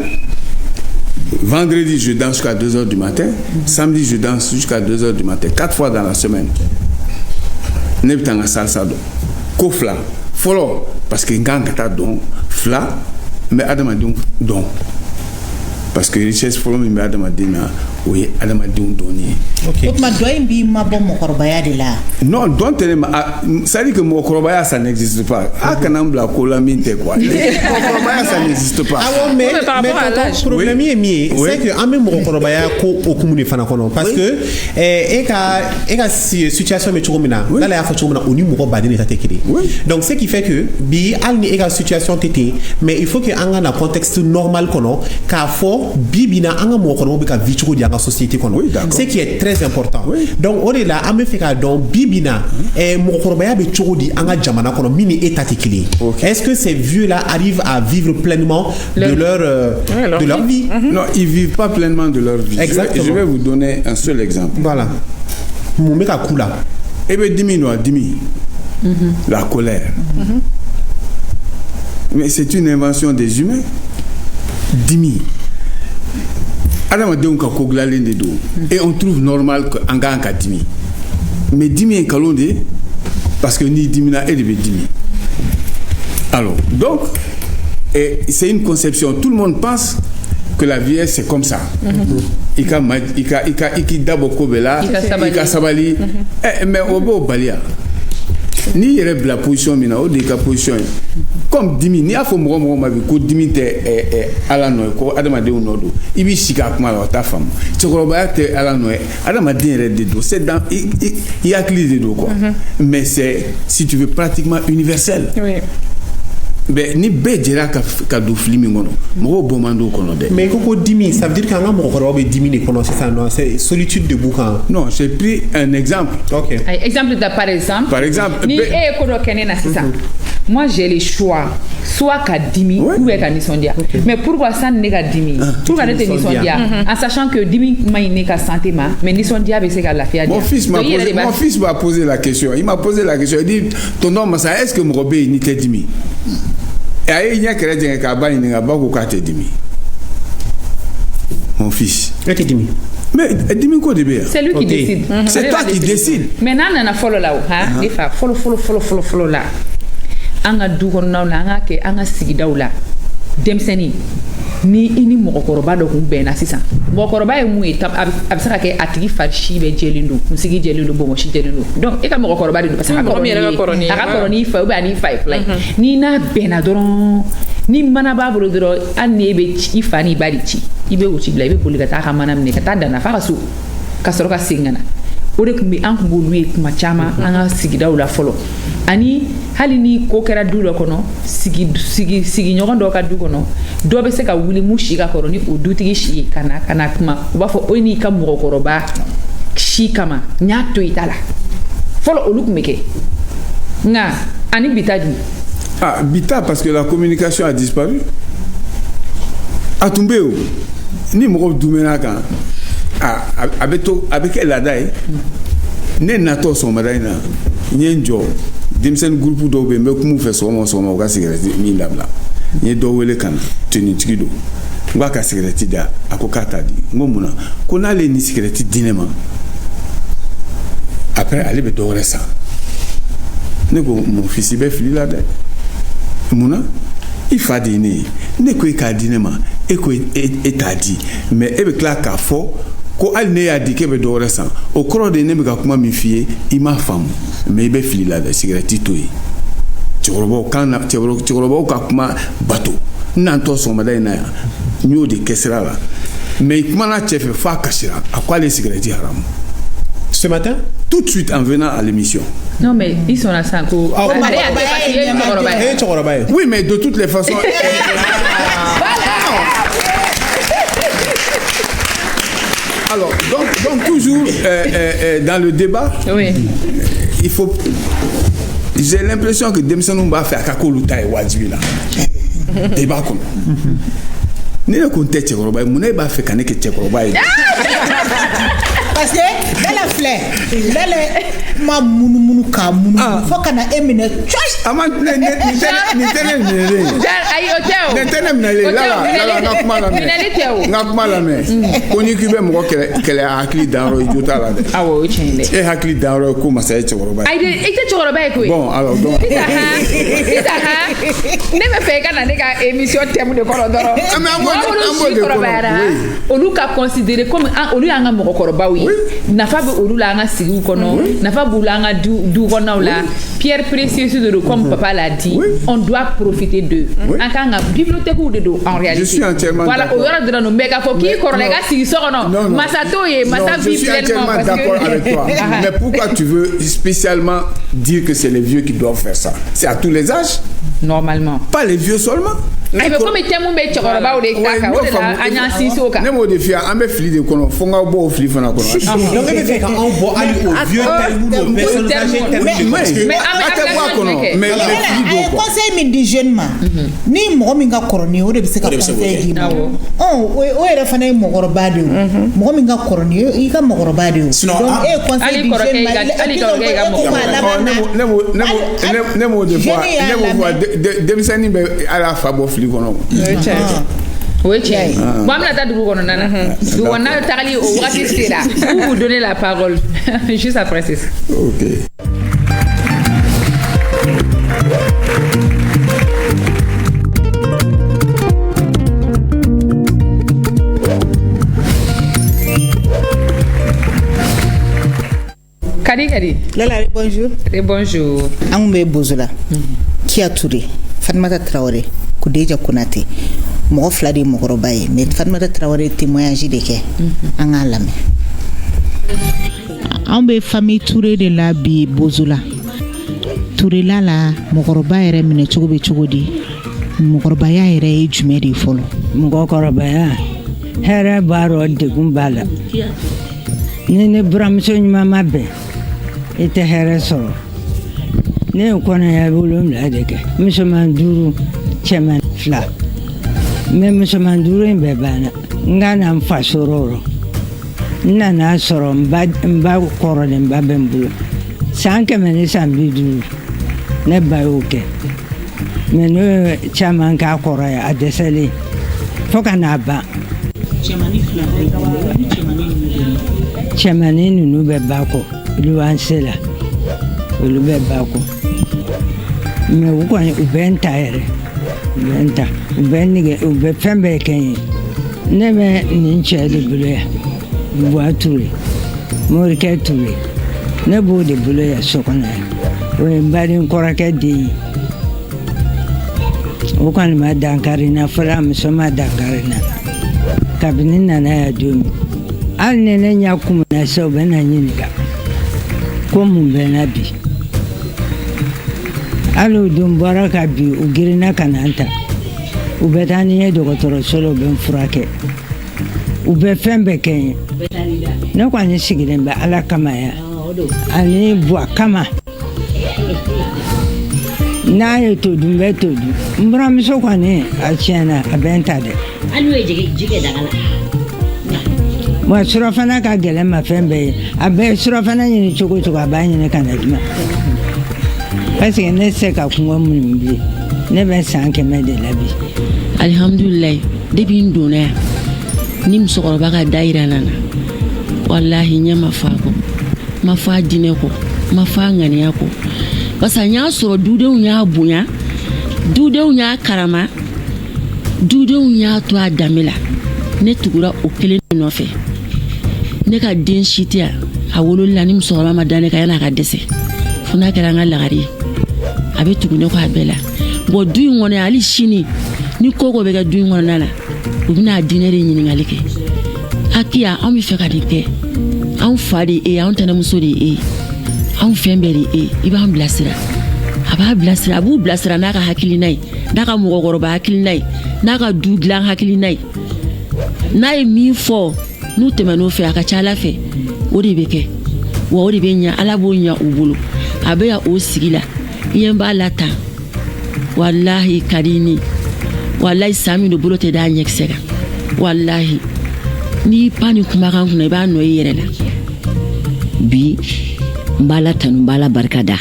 Vendredi, je danse jusqu'à 2h du matin. Samedi, je danse jusqu'à 2h du matin. 4 fois dans la semaine. Nebtanga salsa do. Kofla. Follow. Parce que ngangata don. Fla. Mais adamadun don. Parce que richesse follow me adamadina. Oui, adamadun doni. Ok. Ma doyen bi ma bon mon corbaya de là. Non, donc ça dit que mon corbaya ça n'existe pas. Ah kanambla kola minte quoi. Mon corbaya ça n'existe pas. Ah mais ton problème est mieux. C'est que en même mon corbaya ko okumuni fana kono parce que eka situation me chomina. Là la fa chomina oni mo badini ta tekiri. Donc ce qui fait que bi alni eka situation tété mais il faut que anga na contexte normal kono ka fo bibina anga mo kono be ka vichiko di anga société kono. Ce qui est très important. Donc on est là à me faire donc bibina et mon corbaya be chodi anga jamana kono mini étatique. Est-ce que ces vieux là arrivent à vivre pleinement de leur vie? Non, ils vivent pas pleinement de leur vie. Exactement. Je vais vous donner un seul exemple. Voilà. Mon mec a coula. Eh ben dimi la colère. Mais c'est une invention des humains. Dimi. Et on trouve normal qu'en gagne qu'à dimi. Mais dimi est calondé parce que ni dimina et dimi. Alors, donc, c'est une conception. Tout le monde pense que la vieillesse c'est comme ça. Ika d'abord kobela, ika sabali. Mais au beau balia. Ni yere la position mina o de ka position comme dimi ni afo mo ma bi ko dimi te ala no ko adama de unodo ibi sika kuma la ta femme chokoroba te ala no adama de yere de do c'est dans il y a clé de do quoi mais c'est si tu veux pratiquement universel. Oui. Mais ni bedjera ka do flimi ngono mo bomando kono de mais koko dimi ça veut dire qu'un mo ko robe dimi ne kono c'est ça non c'est solitude de boucan. Non, j'ai pris un exemple. OK. Exemple de par exemple ni ko do kenena c'est ça. Moi j'ai le choix soit ka dimi ou ka nisondia. Mais pourquoi ça ne ka dimi? Pourquoi ne te nisondia en sachant que dimi maine ka santé mais nisondia be c'est ka la fiade. Mon fils m'a posé la question. Il m'a posé la question. Il dit ton nom ça est-ce que mo robe ni te dimi? Et il y a quelqu'un qui a banni n'importe quoi te dimi. Mon fils. Et dimi. Mais dis-moi quoi de bien. C'est lui qui décide. C'est toi qui décides. Maintenant, on a follow là, hein? Des fois, follow là. On a du kono na nga ke anga sigidaw la demseni ni ini mokoroba do ku bena sisan mokoroba e mu etam abisaka ke atigi farshi be jelindo musigi jelindo bo moshi jelindo donc e ka mokoroba de parce que aka koroni fa ba ni fa like ni na bena doron ni mana ba bolo doron anne be ci fani bari ci ibe uci bla ibe boliga ta ka mana mne ka ta dana fa kaso ka soro ka singana o de kun bi an kun b'olu ye kuma caman an ka sigidaw la fɔlɔ ani hali ni ko kɛra du dɔ kɔnɔ sigiɲɔgɔn dɔ ka du kɔnɔ dɔ bɛ se ka wuli mun si ka kɔrɔ ni o dutigi si ye ka na kuma u b'a fɔ o n'i ka mɔgɔkɔrɔba si kama n y'a to i ta la fɔlɔ olu kun bɛ kɛ nka ani bi ta dun. Ah, bita parce que la communication a disparu. A tun bɛ yen o ni mɔgɔw dumɛn'a kan. Avec la daille, ne nato somara ina, nyenjo, dimsen groupe do be me kumu fe soma o ka cigarette mi labla. Nye do wele kana, teni tikido. Ngwa ka cigarette da akokata di. Ngomuna, ko na le ni cigarette dinema. Après aller be do resa. Ne go mon fils be fili la daille. Muna, il fa dîner. Ne ko ka dinema, e ko eta di, mais e be kla ka fo ko al ne ya di ke be do resan o kro de ne me ka kuma mi fie I ma fam me be fili la da cigarette toyi chorobo kana chorobo ka kuma bato nan to so mada ina nyo de kesra la mais kuma na chef fa kashira a quoi les cigarettes haram ce matin tout de suite en venant à l'émission. Non mais ils sont là sans ko oui mais de toutes les façons alors, donc toujours dans le débat, oui. Il faut. J'ai l'impression que Demsanou va faire Kakoluta et Wadji là. Débat comme. Ni le contexte Tchekoroba, mon va faire Kaneke Tchekoroba. Parce que dans la fleur, dans le ma munu ka munu, faut qu'on a éminé. Aman ni tene nere. Ayi oteo. Ne tene nere la ngakuma la me. Ngakuma la me. Koni kube mo kele hakli danro ijuta la de. Awo chende. E hakli danro ko masay Tchekoroba. Ayi de ite Tchekoroba ko. Bon alors donc. Ita ha. Ne me fait kana ne ka émission thème de Korodoro. Olu ka considérer comme olu anga mo Koroba oui. Nafa be olu la anga sigu kono. Nafa bula anga du kono la. Pierre précieux de comme papa l'a dit, on doit profiter d'eux. En tant que bibliothèque ou de dos, en réalité. Je suis entièrement voilà, au yora de nos méga foki, corlega si sort non. Masato et Masa je suis entièrement d'accord avec toi. Mais pourquoi tu veux spécialement dire que c'est les vieux qui doivent faire ça? C'est à tous les âges? Normalement. Pas les vieux seulement. Mais comme était mon bête Tchekoroba ou des kaka, ou de la Agnan Sisoka. Ne me défie, on me fili de kono, fonga bo fili fona kono. Non mais fait quand on boit au vieux tel ou personnes âgées mais conseil min di jeune ma ni mo mi nga koroni o de bi se ka conseil di o era fana mo goroba de mo mi nga koroni I ka mo goroba de donc e conseil di jeune ma ali ko ga mo ne mo de fois demsani be ala fa bo fili kono oui, tiens. Moi, je vais vous donner la parole juste après ça. Ok. Kadi. Lala, bonjour. Bonjour. Ambe Bozola. Kia Touré. Fatmata Traoré. Kudeja Konate. Mɔgɔ fila de mɔgɔkɔrɔba ye mais Fatumata Traoré témoignage de kɛ an k'a lamɛn. Anw bɛ famille Touré de la bi Bozola. Touré la mɔgɔkɔrɔba yɛrɛ minɛ cogo bɛ cogo di? Mɔgɔkɔrɔbaya yɛrɛ ye jumɛn de fɔlɔ? Mɔgɔkɔrɔbaya hɛrɛ b'a rɔ degun b'a la. Ni ne buramuso ɲuman ma bɛn I tɛ hɛrɛ sɔrɔ. Ne ye kɔnɔya 7 de kɛ. Musoman 5 cɛman 2. Mais musoman 5 in bɛɛ banna. N ka na n faso rɔ. N nana sɔrɔ n ba kɔrɔlenba bɛ n bolo. San 100 ni san 50 ne ba y'o kɛ. Mais n'o ye caman k'a kɔrɔ ye a dɛsɛlen fo ka n'a ban. cɛmanin ninnu bɛ ba kɔ luwanse la olu bɛ ba kɔ mɛ u kɔni u bɛ n ta yɛrɛ u bɛ n ta u bɛ nɛgɛ u bɛ fɛn bɛɛ kɛ n ye ne bɛ nin cɛ de bolo yan Buwa Ture Morikɛ Ture ne b'o de bolo yan so kɔnɔ yan o ye n baden kɔrɔkɛ den ye o kɔni ma dankari n na fɔlɔ a muso ma dankari n na kabini nana yan don min hali ni ne ɲɛ kumuna se u bɛ na ɲininka ko mun bɛ na bi hali o don bɔra ka bi u girinna ka na n ta u bɛ taa ni n ye dɔgɔtɔrɔso la u bɛ n furakɛ u bɛ fɛn bɛɛ kɛ n ye ne kɔni sigilen bɛ ala kama yan ani buwa kama n'a ye to dun n bɛ to dun n buramuso kɔni a tiɲɛna a bɛ n ta dɛ wa surafana ka gɛlɛn ma fɛn bɛɛ ye a bɛ surafana ɲini cogo cogo a b'a ɲini ka na di ma parce que ne tɛ se ka kɔngɔ muɲu bilen ne bɛ san 100 de la bi alhamdulilayi depuis n donna yan ni musokɔrɔba ka da yira na wallahi ɲɛ ma fa kɔ ma fa dinɛ kɔ ma fa ŋaniya kɔ parce que n y'a sɔrɔ dudenw y'a bonya dudenw y'a karama dudenw y'a to a danbe la ne tugura o kelen nɔfɛ ne ka den si tɛ yan a wololi la ni musokɔrɔba ma da ne kan yan'a ka dɛsɛ fo n'a kɛra an ka lagare ye a bɛ tugu ne kɔ a bɛɛ la bon du in kɔnɔ hali sini ni ko bɛ kɛ du in kɔnɔna la u bɛna dinɛ de ɲininkali kɛ akiya anw bɛ fɛ ka nin kɛ anw fa de ye anw tɛnɛmuso de ye anw fɛn bɛɛ de ye i b'an bilasira a b'a bilasira a b'u bilasira n'a ka hakilina ye n'a ka mɔgɔkɔrɔba hakilina ye n'a ka du dilan hakilina ye n'a ye min fɔ n'u tɛmɛn'o fɛ a ka ca ala fɛ o de bɛ kɛ wa o de bɛ ɲa ala b'o ɲa u bolo a bɛ yan o sigi la i ɲɛ b'a la tan wallahi ka di ni wallahi san min do bolo tɛ d'a ɲɛkisɛ kan wallahi n'i pa ni kumakan kunna i b'a nɔ i yɛrɛ la bi n b'a la tanu n b'a la barika da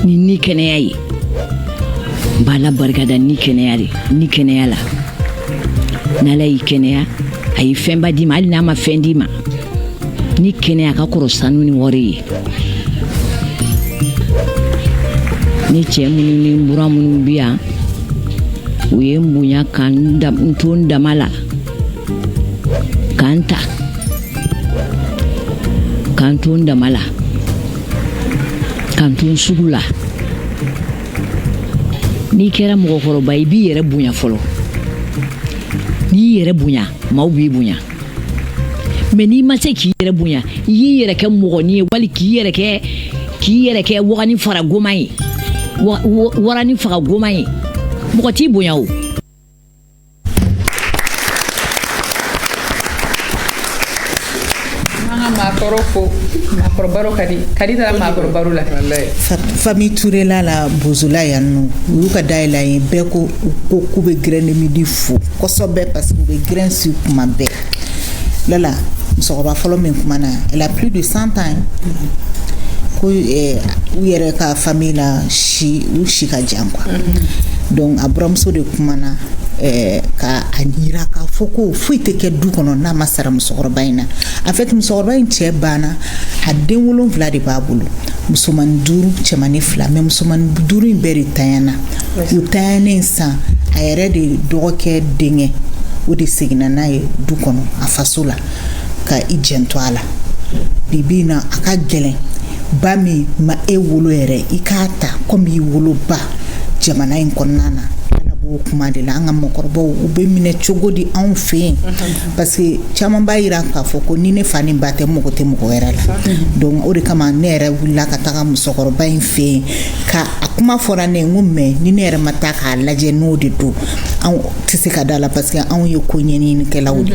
ni kɛnɛya ye n b'a la barika da ni kɛnɛya de ni kɛnɛya la n'ala y'i kɛnɛya a ye fɛnba d'i ma hali n'a ma fɛn d'i ma ni kɛnɛya ka kɔrɔ sanu ni wari ye ni cɛ minnu ni n bura minnu bi yan u ye n bonya ka n to n dama la ka n ta ka n to n dama la ka n to n sugu la n'i kɛra mɔgɔkɔrɔba i b'i yɛrɛ bonya fɔlɔ n'i yɛrɛ bonya maaw b'i bonya mais n'i ma se k'i yɛrɛ bonya i y'i yɛrɛ kɛ mɔgɔnin ye wali k'i yɛrɛ kɛ wagani fara goma ye warani faga goma ye mɔgɔ t'i bonya o famille Touré la Bozola yan nɔ u y'u ka dayɛlɛ ye bɛɛ ko k'u bɛ grain de midi fo kosɛbɛ parce que u bɛ grain si kuma bɛɛ lala musokɔrɔba fɔlɔ min kumana elle a plus de 100 ans ko u yɛrɛ ka famille la u si ka jan quoi donc a buramuso de kumana ka a yira k'a fɔ ko foyi tɛ kɛ du kɔnɔ n'a ma sara musokɔrɔba in na en fait musokɔrɔba in cɛ banna a den 7 de b'a bolo musomani 5 cɛmani 2 mais musomani 5 in bɛɛ de tanyana u tanyanen san a yɛrɛ de dɔgɔkɛ denkɛ o de seginna n'a ye du kɔnɔ a faso la ka i jɛnto a la bibi na a ka gɛlɛn ba min ma e wolo yɛrɛ i k'a ta comme i wolo ba jamana in kɔnɔna na o kuma de la an ka mɔgɔkɔrɔbaw u bɛ minɛ cogo di anw fɛ yen parce que caman b'a yira k'a fɔ ko ni ne fa ni ba tɛ mɔgɔ tɛ mɔgɔ wɛrɛ la donc o de kama ne yɛrɛ wulila ka taga musokɔrɔba in fɛ yen ka a kuma fɔra ne ye n ko mais ni ne yɛrɛ ma taa k'a lajɛ n'o de don anw tɛ se ka da la parce que anw ye ko ɲɛɲinikɛlaw de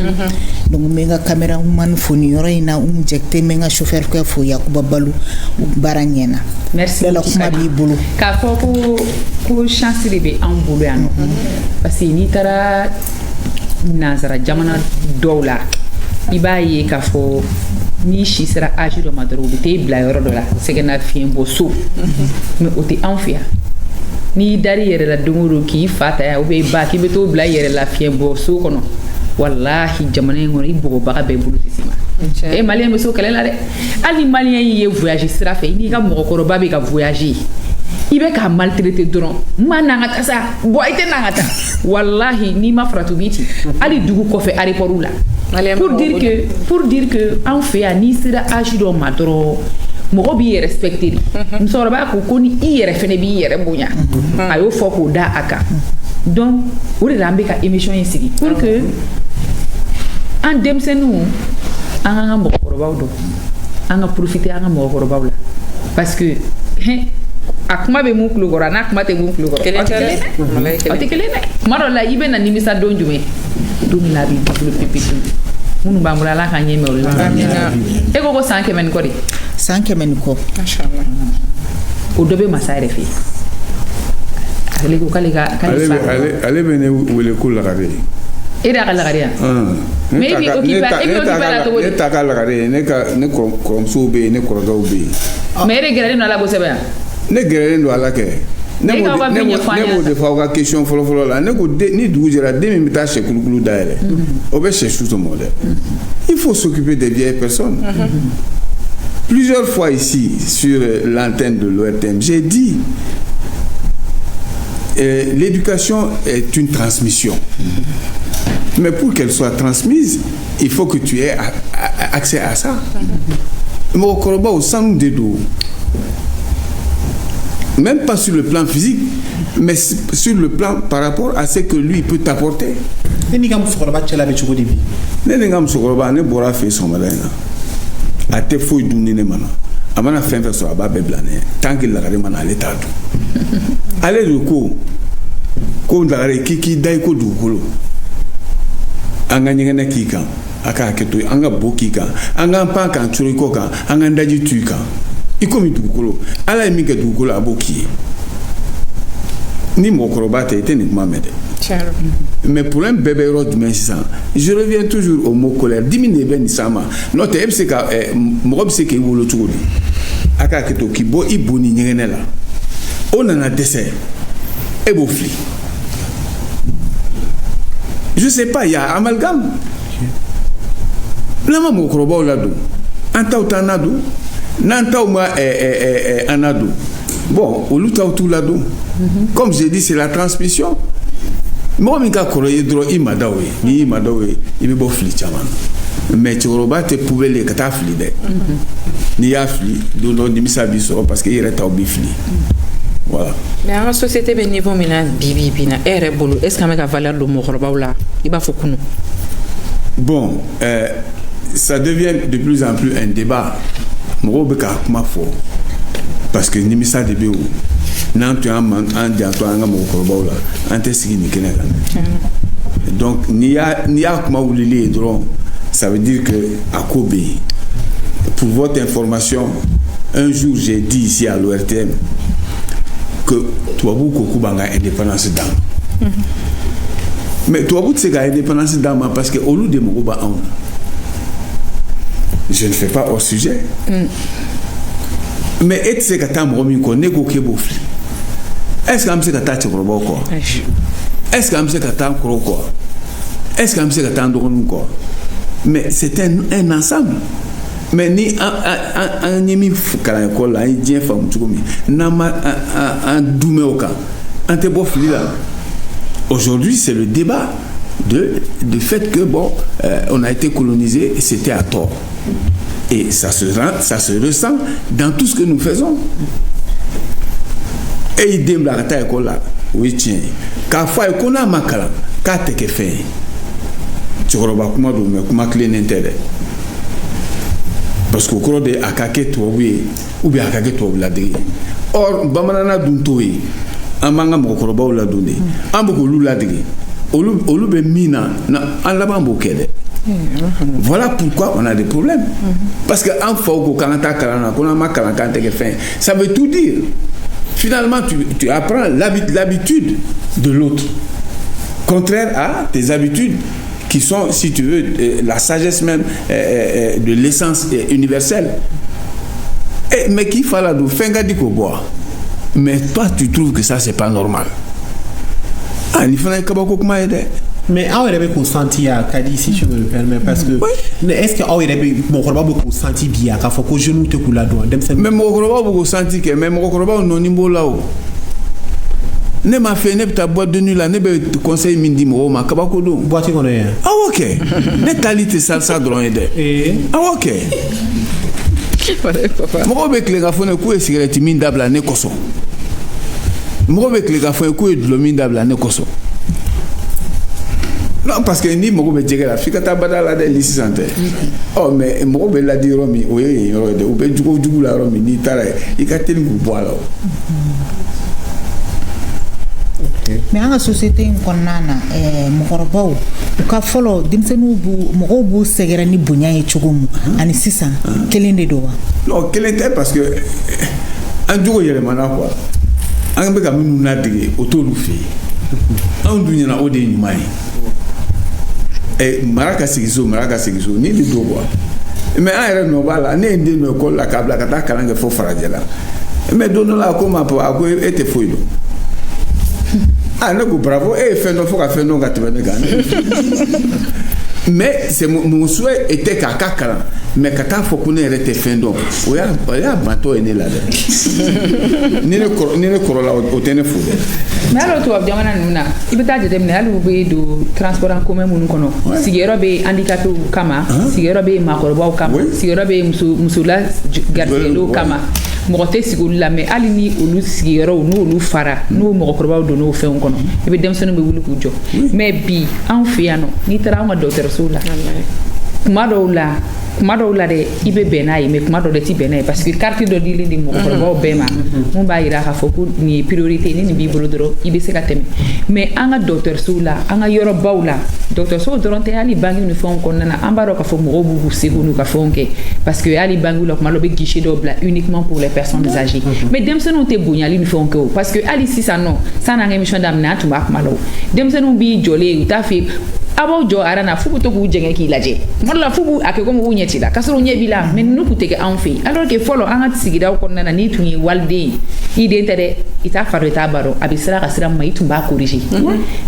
donc n bɛ n ka cameraman fo nin yɔrɔ in na n jɛkite n bɛ n ka chauffeur kɛ fo Yakuba Balu baara ɲɛna merci la kuma b'i bolo k'a fɔ ko chance de bɛ anw bolo yan nɔ parce que n'i taara nanzara jamana dɔw la i b'a ye k'a fɔ n'i si sera âge dɔ ma dɔrɔn u bɛ taa i bila yɔrɔ dɔ la sɛgɛnna fiɲɛ bɔ so mais o tɛ anw fɛ yan n'i dar'i yɛrɛ la don o don k'i fa ta yan ou bien i ba k'i bɛ t'o bila i yɛrɛ la fiɲɛ bɔ so kɔnɔ wallahi jamana in kɔnɔ i bɔgɔbaga bɛɛ bolo tɛ s'i ma e maliyɛn bɛ se o kɛlɛ la dɛ hali ni maliyɛn ye voyage sira fɛ i n'i ka mɔgɔkɔrɔba bɛ ka voyage i bɛ k'a maltraiter dɔrɔn ma n'an ka taa sa bɔn i tɛ n'an ka taa wallahi n'i ma farati u b'i ci hali dugu kɔfɛ aéroport la pour dire que anw fɛ yan n'i sera âge dɔ ma dɔrɔn mɔgɔ b'i respecter musokɔrɔba ko ni i yɛrɛ fɛnɛ b'i yɛrɛ bonya a y'o fɔ k'o da a kan donc o de la an bɛ ka émission in sigi pour que an denmisɛnninw an k'an ka mɔgɔkɔrɔbaw dɔn an ka profiter an ka mɔgɔkɔrɔbaw la parce que a kuma bɛ mun tulo kɔrɔ a n'a kuma tɛ mun tulo kɔrɔ aw tɛ kelen dɛ kuma dɔ la i bɛ na nimisa don jumɛn don min na a b'i bolo pepewu minnu b'an bolo ala k'an ɲɛ mɛn o la e ko san 100 ni kɔ de san 100 ni kɔ o dɔ bɛ masa yɛrɛ fɛ ale ko k'ale bɛ ne wele ko lagare e de y'a ka lagare yan mais e b'i occupé la cogo di ne t'a ka lagare ye ne kɔrɔmusow bɛ yen ne kɔrɔkɛw bɛ yen mais e de gɛrɛlen don a la kosɛbɛ yan ne gɛrɛlen don a la kɛ ne b'o de fɔ aw ka question fɔlɔ la ne ko ni dugu jɛra den min bɛ taa sɛ kulukulu dayɛlɛ o bɛ sɛ su tɔmɔ dɛ il faut s'occuper des vieilles personnes plusieurs fois ici sur l'antenne de l'ORTM j'ai dit l'éducation est une transmission mais pour qu'elle soit transmise il faut que tu aies accès à ça mɔgɔkɔrɔbaw sanu de don même pas sur le plan physique mais sur le plan par rapport à ce que lui peut t'apporter. Ne ni ka musokɔrɔba cɛla bɛ cogo di bi? Ne ni ka musokɔrɔba ne bɔra fɛ sɔgɔmada in na a tɛ foyi dun ni ne ma na a mana fɛn fɛn sɔrɔ a b'a bɛɛ bila ne tant que lagare ma na ale t'a dun ale de ko lagare k'i da i ko dugukolo an ka ɲɛgɛnɛ k'i kan a ka hakɛ to an ka bo k'i kan an k'an pan k'an coro i kɔ kan an k'an daji tu i kan i komi dugukolo ala ye min kɛ dugukolo a b'o k'i ye ni mɔgɔkɔrɔba tɛ i tɛ nin kuma mɛn dɛ mais problème bɛɛ bɛ yɔrɔ jumɛn sisan je reviens toujours au mot colère dimi de bɛ nin s'an ma n'o tɛ e bɛ se ka mɔgɔ bɛ se k'i wolo cogo di a ka hakɛ to k'i bɔ i bo ni ɲɛgɛnɛ la o nana dɛsɛ e b'o fili je sais pas il y a amalgame n'an ma mɔgɔkɔrɔbaw ladon an taw t'an ladon n'an taw ma an ladon bon olu taw t'u ladon comme j'ai dit c'est la transmission mɔgɔ min ka kɔrɔ ye dɔrɔn i ma daw ye n'i y'i ma daw ye i bɛ bɔ fili caman na mais cɛkɔrɔba tɛ poubelle ye ka taa fili dɛ n'i y'a fili don dɔ nimisa b'i sɔrɔ parce que i yɛrɛ taw b'i fili voilà. mais an ka société bɛ niveau min na bi na e yɛrɛ bolo est ce que an bɛ ka valeur don mɔgɔkɔrɔbaw la i b'a fɔ kunun. bon ça devient de plus en plus un débat mɔgɔw bɛ k'a kuma fɔ parce que nimisa de bɛ yen n'an tun y'an janto an ka mɔgɔkɔrɔbaw la an tɛ sigi nin kɛnɛ kan donc n'i y'a kuma wulili ye dɔrɔn ça veut dire que a ko bɛ yen pour votre information un jour j'ai dit ici à l'ORTM que tubabu ko k'u b'an ka indépendance d'an mais tubabu tɛ se ka indépendance d'an ma parce que olu de mago b'anw na je ne fais pas hors sujet mais e tɛ se ka taa mɔgɔ min kɔ ne ko k'e b'o fili est-ce que an bɛ se ka taa cɛkɔrɔbaw kɔ est-ce que an bɛ se ka taa an kɔrɔw kɔ est-ce que an bɛ se ka taa an dɔgɔninw kɔ mais c'est un ensemble mais ni an ye min kalan école la an ye diɲɛ faamu cogo min n'an ma an dumɛ o kan an tɛ bɔ fili la aujourd'hui c'est le débat de fait que bon on a été colonisé et c'était à tort et ça se ressent dans tout ce que nous faisons et il dem la ka taa école la o ye tiɲɛ ye k'a fɔ a ye ko n'a ma kalan k'a tɛ kɛ fɛn ye cɛkɔrɔba kuma don mais kuma tilennen tɛ dɛ parce que o kɔrɔ de a ka kɛ tubabu ye ou bien a ka kɛ tubabu ladege or bamanana dun t'o ye an b'an ka mɔgɔkɔrɔbaw ladon de an bɛ k'olu ladege olu bɛ min na an laban b'o kɛ dɛ voilà pourquoi on a des problèmes parce que an faw ko k'an ka taa kalan na ko n'an ma kalan k'an tɛ kɛ fɛn ye ça veut tout dire finalement tu apprends l'habitude de l'autre contraire à tes habitudes qui sont, si tu veux, la sagesse même de l'essence universelle. Mais qui fait là, bois. Mais toi, tu trouves que ça, c'est pas normal. Ah, il faut que Mais aw yɛrɛ bɛ k'o senti ya Kadi si tu me le permets parce que est-ce que aw yɛrɛ bɛ mɔgɔkɔrɔba bɛ k'o senti bi ya k'a fɔ ko jeune tɛ k'u ladɔn denmisɛnnin. Mais mɔgɔkɔrɔba bɛ k'o senti kɛ mais mɔgɔkɔrɔbaw nɔni b'o la o. Ne m'a fait ne bɛ taa boîte de nuit la ne bɛ conseil min di mɔgɔw ma kabako don. Boîte kɔnɔ yan. Awɔ kɛ ne taali tɛ salsa dɔrɔn ye dɛ. Awɔ kɛ. Mɔgɔw bɛ tile k'a fɔ ne k'u ye cigarette min dabila ne kɔsɔn. Mɔgɔw bɛ tile k'a fɔ k'u ye dulɔ min dabila ne kɔsɔn. Non parce que ni mɔgɔw bɛ jɛgɛ la f'i ka taa bada la dɛ ni sisan tɛ. Ɔ mais mɔgɔw bɛ ladi yɔrɔ min o ye yen yɔrɔ ye dɛ u bɛ jugu la yɔrɔ min n'i taara yen i ka teli k'u bɔ a la o. Mais an ka société in kɔnɔna na mɔgɔkɔrɔbaw u ka fɔlɔ denmisɛnninw mɔgɔw b'u sɛgɛrɛ ni bonya ye cogo min ani sisan kelen de don wa? Non kelen tɛ parce que an jogo yɛlɛmana quoi an bɛ ka minnu ladege o t'olu fɛ yen anw dun ɲɛna o de ye ɲuman ye mara ka segin so ni de don quoi mais an yɛrɛ nɔ b'a la ne ye n den don école la k'a bila ka taa kalan kɛ fo farajɛ la mais don dɔ la a ko n ma papa a ko e tɛ foyi dɔn. Ah, ne ko bravo, fait non, faut qu'à faire non, qu'à te venir mais c'est mon souhait était qu'à Kakala, mais quand faut qu'on ait été fait donc, il y a un bateau est né là. Ni le corolla au téléphone. Mais alors tu as bien maintenant, il peut être déterminé à l'ouvrir du transport en commun mon kono. Si il y a des handicapés ou kama, si il y a des makoroba ou kama, si il y a des musula garcelo kama. Mɔgɔ tɛ sigi olu la mais hali ni olu sigiyɔrɔw n'olu fara n'o mɔgɔkɔrɔbaw don n'o fɛnw kɔnɔ i bɛ denmisɛnninw bɛ wuli k'u jɔ mais bi anw fɛ yan nɔ n'i taara anw ka dɔgɔtɔrɔsow la kuma dɔw la dɛ i bɛ bɛn n'a ye mais kuma dɔw la i tɛ bɛn n'a ye parce que carte dɔ dilen di mɔgɔkɔrɔbaw bɛɛ ma mun b'a jira k'a fɔ ko nin ye priorité ni nin b'i bolo dɔrɔn i bɛ se ka tɛmɛ mais an ka dɔgɔtɔrɔsow la an ka yɔrɔbaw la dɔgɔtɔrɔsow dɔrɔn tɛ hali banque ni fɛnw kɔnɔna na an b'a dɔn k'a fɔ mɔgɔw b'u seko n'u ka fɛnw kɛ parce que hali banque la kuma dɔw bɛ guichet dɔw bila uniquement pour les personnes âgées mais denmisɛnninw tɛ bonyali ni fɛnw kɛ o parce que hali sisan nɔ san'an ka émission daminɛ an tun b'a kuma la o denmisɛnninw b'i jɔlen u t'a fɛ a b'aw jɔ arana f'u bɛ to k'u jɛngɛ k'i lajɛ tuma dɔ la f'u b'u a kɛ komi u ɲɛ ci la k'a sɔrɔ u ɲɛ b'i la mais ninnu tun tɛ kɛ anw fɛ yen alors que fɔlɔ an ka sigidaw kɔnɔna na n'i tun ye waliden ye i den tɛ dɛ i t'a fari i t'a ba dɔn a bɛ sira ka sira min ma i tun b'a corriger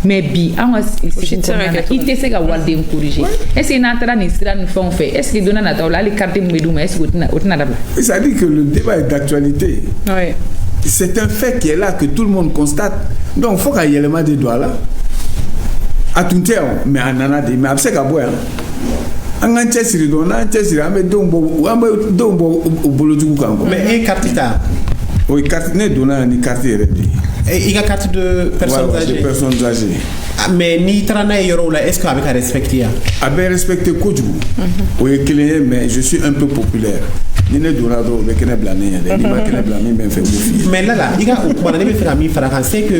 mais bi an ka sigi kɔnɔna na i tɛ se ka waliden corriger est ce que n'an taara nin sira ni fɛnw fɛ est ce que don n'a nataw la hali carte min bɛ d'u ma est ce que o tɛna dabila. Ça dit que le débat est d'actualité. Oui. C'est un fait qui est là que tout le monde constate donc faut qu'il y ait l'élément des doigts là. A tun tɛ yan mais a nana de mais a bɛ se ka bɔ yan an k'an cɛsiri dɔn n'an cɛsiri an bɛ denw bɔ u bolojugu kan quoi. mais e carte ta. o ye carte ne donna yan ni carte yɛrɛ de ye. i ka carte de personnes âgées. de personnes âgées. mais n'i taara n'a ye yɔrɔw la est ce que a bɛ ka respecter yan. a bɛ respecter kojugu. o ye kelen ye mais je suis un peu populaire. ni ne donna dɔrɔn u bɛ kɛnɛ bila ne ɲɛ dɛ n'i ma kɛnɛ bila min bɛ n fɛ u b'o f'i ye. mais Lala i ka o kuma na ne bɛ fɛ ka min fara kan c'est que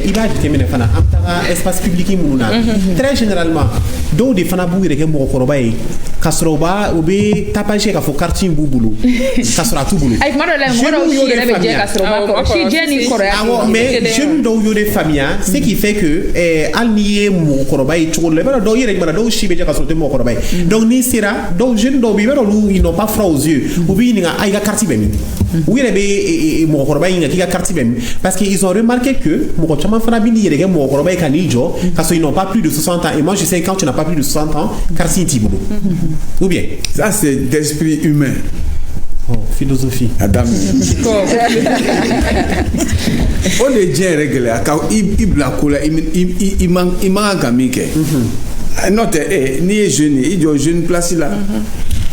i b'a jateminɛ fana an bɛ taga espace public minnu na très généralement dɔw de fana b'u yɛrɛ kɛ mɔgɔkɔrɔba ye k'a sɔrɔ u bɛ tapage k'a fɔ carte in b'u bolo k'a sɔrɔ a t'u bolo. ayi kuma dɔw la mɔgɔ dɔw si yɛrɛ bɛ jɛ k'a sɔrɔ u ma kɔrɔ si jɛ ni kɔrɔya. awɔ mais jeunes dɔw y'o de faamuya ce qui fait que hali n'i ye mɔgɔkɔrɔba ye cogo dɔ la i b'a dɔn dɔw yɛrɛ ɲuman dɔw si bɛ jɛ k'a sɔrɔ u tɛ mɔgɔkɔrɔba ye donc n'i sera dɔw jeunes dɔw bɛ yen i b'a dɔn olu ils n'ont pas froid aux yeux u b'i ɲininka a i ka carte bɛ min u yɛrɛ bɛ mɔgɔkɔrɔba ɲininka k'i ka carte bɛ min parce que ils ont remarqué que mɔgɔ caman fana bɛ n'i yɛrɛ kɛ mɔgɔkɔrɔba ye ka n'i jɔ k'a sɔrɔ ils n'ont pas plus de 60 ans et moi je sais quand tu n'as pas plus de 60 ans carte in t'i bolo ou bien. ça c'est d'esprit humain. Oh, philosophie. Adam. O de diɲɛ yɛrɛ gɛlɛya ka i bila ko la i man ka min kɛ. n'o tɛ n'i ye jeune ye i jɔ jeune place la.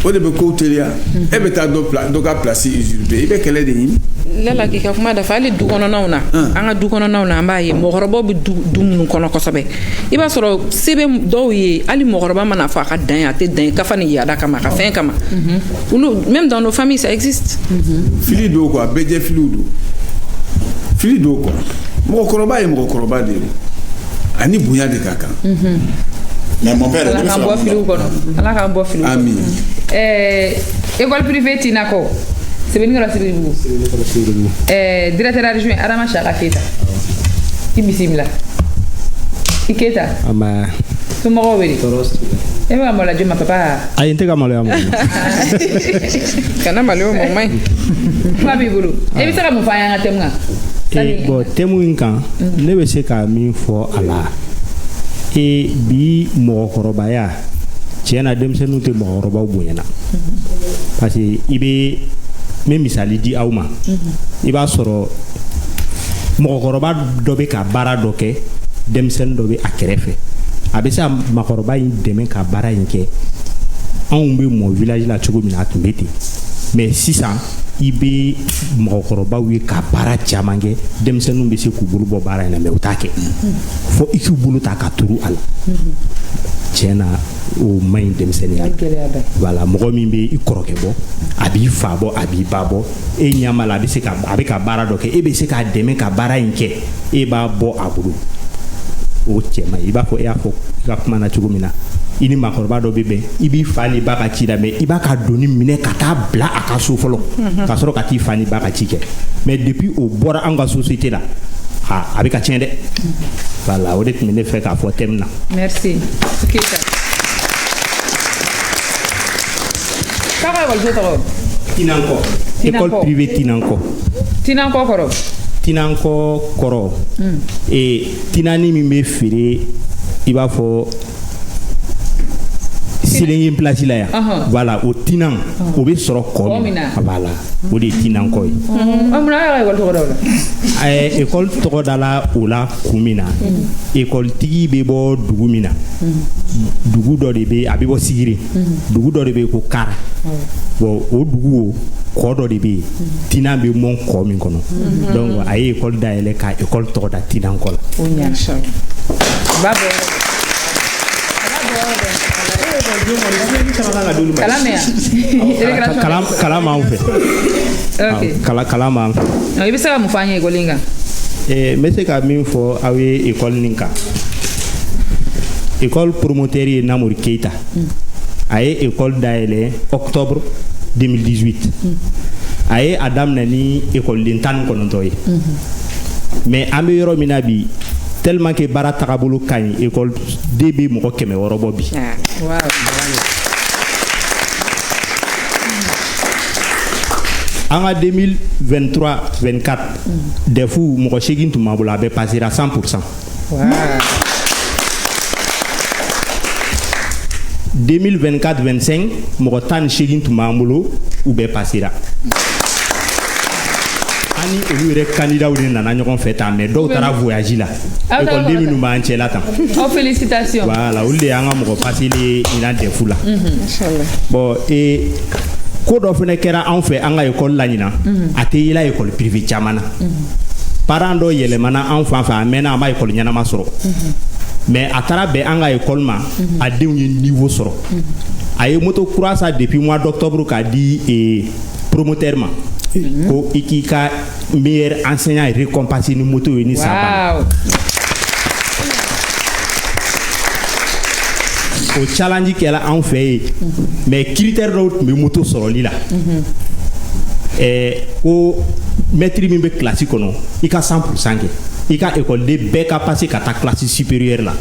o de bɛ kow teliya e bɛ taa dɔ ka place usurper i bɛ kɛlɛ de ɲini. Lala k'i ka kuma dafa hali du kɔnɔnaw na an ka du kɔnɔnaw na an b'a ye mɔgɔkɔrɔbaw bɛ du minnu kɔnɔ kosɛbɛ i b'a sɔrɔ se bɛ dɔw ye hali mɔgɔkɔrɔba mana fɔ a ka dan ye a tɛ dan ye kafa ni yaada kama a ka fɛn kama olu même dans nos familles ça existe. fili don quoi bɛɛ jɛ filiw don fili don quoi mɔgɔkɔrɔba ye mɔgɔkɔrɔba de ye ani bonya de ka kan. Mais mon père, ala k'an bɔ filiw kɔnɔ ala k'an bɔ filiw kɔnɔ. Ami. École privée Tinako Sɛbɛnnikɔrɔ Sibiribugu directeur adjoint Adama Saka Keita i bisimila i Keita somɔgɔw bɛ di e bɛ ka maloya jɔn ma papa. ayi n tɛ ka maloya mɔgɔ ma. kana maloya mɔgɔ ma ɲi. kuma b'i bolo e bɛ se ka mun fɔ an y'an ka thème kan. bon thème in kan ne bɛ se ka min fɔ a la et bi mɔgɔkɔrɔbaya tiɲɛna denmisɛnninw tɛ mɔgɔkɔrɔbaw bonyana parce que i bɛ n misali di aw ma i b'a sɔrɔ mɔgɔkɔrɔba dɔ bɛ ka baara dɔ kɛ denmisɛnnin dɔ bɛ a kɛrɛfɛ a bɛ se ka makɔrɔba in dɛmɛ ka baara in kɛ anw bɛ mɔ village la cogo min na a tun bɛ ten mais sisan i bɛ mɔgɔkɔrɔbaw ye ka baara caman kɛ denmisɛnninw bɛ se k'u bolo bɔ baara in na mais u t'a kɛ fo i k'u bolo ta ka turu a la tiɲɛna o man ɲi denmisɛnninya la voilà mɔgɔ min bɛ i kɔrɔkɛ bɔ a b'i fa bɔ a b'i ba bɔ e ɲɛma la a bɛ ka baara dɔ kɛ e bɛ se k'a dɛmɛ ka baara in kɛ e b'a bɔ a bolo o cɛ man ɲi i b'a fɔ e y'a fɔ i ka kuma na cogo min na i ni maakɔrɔba dɔ bɛ bɛn i b'i fa ni ba ka ci la mais i b'a ka doni minɛ ka taa bila a ka so fɔlɔ ka sɔrɔ ka t'i fa ni ba ka ci kɛ mais depuis o bɔra an ka société la a bɛ ka tiɲɛ dɛ voilà o de tun bɛ ne fɛ k'a fɔ thème na. Merci. Keita. K'a école so tɔgɔ? Tinankɔ. École privée Tinankɔ. Tinankɔ kɔrɔ? Tinankɔ kɔrɔ. Tinani min bɛ feere i b'a fɔ Silengi place la yan voilà o tinan o bɛ sɔrɔ kɔ min na voilà o de ye tinankɔ ye. Mun na a ka école tɔgɔ da o la? École tɔgɔ da la o la kun min na école tigi bɛ bɔ dugu min na dugu dɔ de bɛ a bɛ bɔ Sigiri dugu dɔ de bɛ ko Kara bon o dugu o kɔ dɔ de bɛ yen Tinan bɛ mɔn kɔ min kɔnɔ donc a ye école dayɛlɛ ka école tɔgɔ da Tinankɔ la. O ɲa kalan m'anw fɛ kalan m'anw fɛ i bɛ se ka mun fɔ an ye école in kan? n bɛ se ka min fɔ aw ye école nin kan école promoteur ye Namori Keita a ye école dayɛlɛ octobre 2018 a ye a daminɛ ni écoleden 19 ye mais an bɛ yɔrɔ min na bi tellement que baara tagabolo ka ɲi école de bɛ mɔgɔ 600 bɔ bi. an ka 2023-24 defu mɔgɔ 8 tun b'a bolo a bɛ passer à 100%. 2024-25 mɔgɔ 18 tun b'an bolo u bɛ passer la. ani olu yɛrɛ candidat de nana ɲɔgɔn fɛ tan mais dɔw taara voyage la écoleden minnu b'an cɛ la tan. Félicitations. Voilà olu de y'an ka mɔgɔ passer ɲinan defu la. Bon ko dɔ fana kɛra anw fɛ an ka école la ɲinan a tɛ yela école privée caman na parent dɔ yɛlɛmana anw fan fɛ a mɛnna a ma école ɲɛnama sɔrɔ mais a taara bɛn an ka école ma a denw ye niveau sɔrɔ a ye moto kura sa depuis mois d'octobre k'a di promoteur ma ko i k'i ka meilleur enseignant récompenser ni moto ye ni san banna. O challenge kɛla anw fɛ yen mais critère dɔw tun bɛ moto sɔrɔli la ko maître min bɛ classe kɔnɔ i ka 100% kɛ i ka écoleden bɛɛ ka passer ka taa classe supérieure la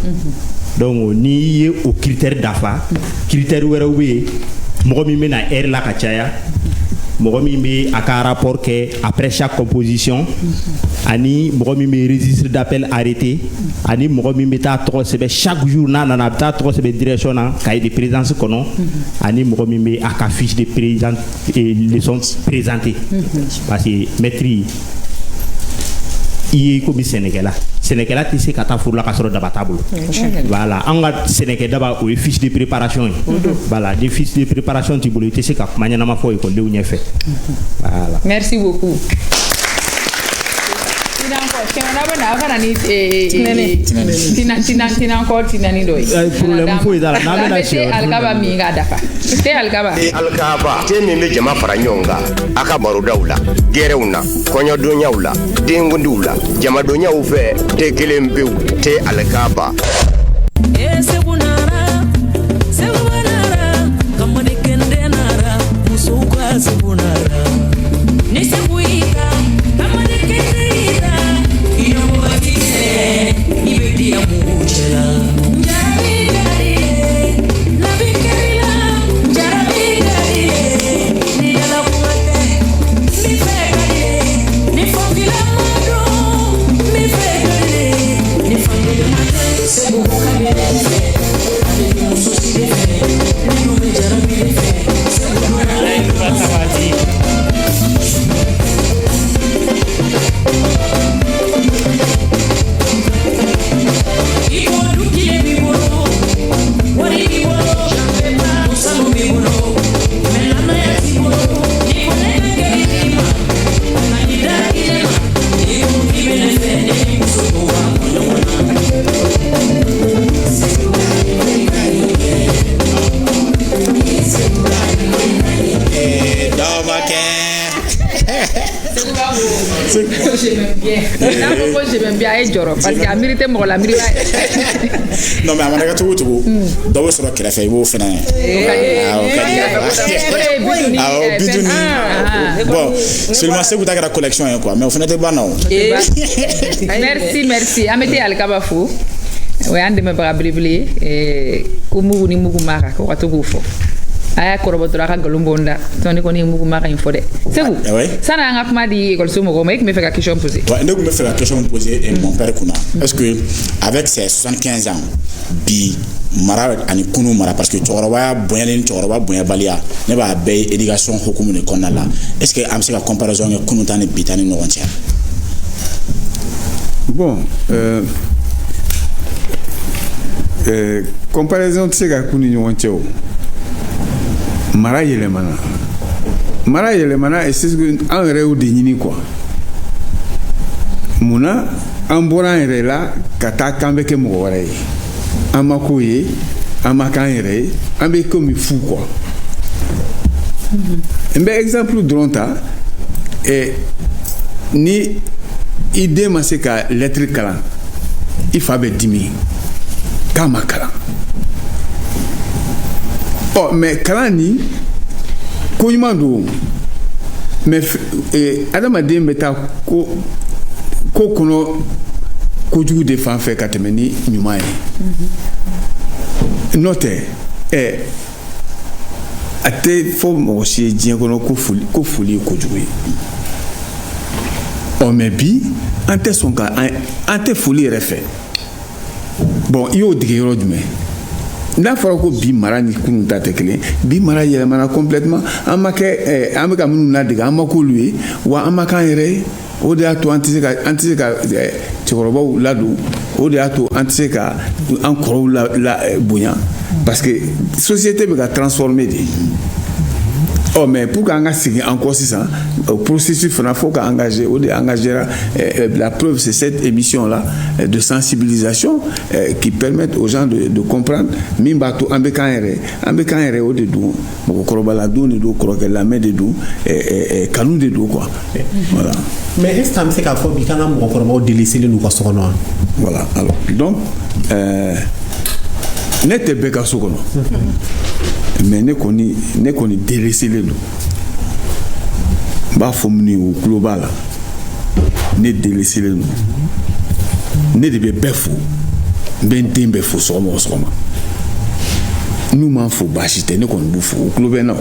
donc n'i ye o critère dafa critère wɛrɛw bɛ yen mɔgɔ min bɛ na heure la ka caya mɔgɔ min bɛ a ka rapport kɛ après chaque composition ani mɔgɔ min bɛ registre d'appel arrêté ani mɔgɔ min bɛ taa tɔgɔ sɛbɛn chaque jour n'a nana a bɛ taa tɔgɔ sɛbɛn direction na cahier de présence kɔnɔ ani mɔgɔ min bɛ a ka fiche de présence leçon présentée parce que maître i ye komi sɛnɛkɛla tɛ se ka taa furu la ka sɔrɔ daba t'a bolo voilà an ka sɛnɛkɛ daba o ye fiche de préparation ye voilà ni fiche de préparation t'i bolo i tɛ se ka kuma ɲɛnama fɔ écoledenw ɲɛfɛ voilà. Merci beaucoup. Tinani dɔ ye problème foyi t'a la n'an bɛna sɛ alikaba min k'a dafa tɛ alikaba alikaba te min bɛ jama fara ɲɔgɔn kan a ka barodaw la gɛrɛw na kɔɲɔdonyaw la denkundiw la jamadonyaw fɛ tɛ kelen pewu tɛ alikaba. Seguro bien. J'aime bien Joro parce qu'il a mérité mon la mérite. Non mais amana gatu tugu do so kira fe bo fena bon seulement c'est vous ta la collection quoi mais au final de bana merci amete alkaba fou ouais ande me brablibli kumu ni mugu mara ko watugu fo aya korobotora ka galombonda toni ko ni mugu mara info de segu sana nga kuma di école sumo ko me fait la question poser ouais ndegu me fait la question poser et mon père kuna est-ce que avec ses 75 ans bi mara ani kunu mara parce que choroba boyalen choroba boya balia ne ba be éducation hukumu ne konala est-ce que am se la comparaison avec kunu tane bitani no ontia bon comparaison tse ga kunu no ontia mara yelemana et c'est ce que en réew de ñini quoi muna en boran yere la kata kambe ke mo wara yi amako ye amaka yere ambe comme fou quoi un exemple dronta et ni idée ma c'est ka lettre kala il faut be dimi kama kala oh mais kalani ko nyuma do mais adama de meta ko kono ko jugu de fan fe katemeni nyuma yi note ate fo mo si dien kono ko fuli ko jugu oh mais bi ante son ka ante fuli refe bon yo digero dume n'a fɔra ko bi mara ni kunu ta tɛ kelen bi mara yɛlɛmana complètement an ma kɛ an bɛ ka minnu ladege an ma k'olu ye wa an ma k'an yɛrɛ ye o de y'a to an tɛ se ka cɛkɔrɔbaw ladon o de y'a to an tɛ se ka an kɔrɔw la bonya parce que société bɛ ka transformer de oh mais pour qu'an ka segin encore sisan processus fana faut ka engager o de engagera la preuve c'est cette émission là de sensibilisation qui permettent aux gens de comprendre min b'a to an bɛ k'an yɛrɛ o de don mɔgɔkɔrɔba la don de don kɔrɔkɛ lamɛn de don kanu de don quoi voilà. Mais est-ce que c'est k'a fɔ bi k'an ka mɔgɔkɔrɔbaw délaissé n'u ka so kɔnɔ voilà alors donc ne tɛ bɛɛ ka so kɔnɔ mais ne kɔni délaissé le don b'a fɔ mun ye o tulo b'a la ne délaissé le don ne de bɛ bɛɛ fo n bɛ n den bɛɛ fo sɔgɔma o sɔgɔma n'u m'an fo baasi tɛ ne kɔni b'u fo o tulo bɛ n na o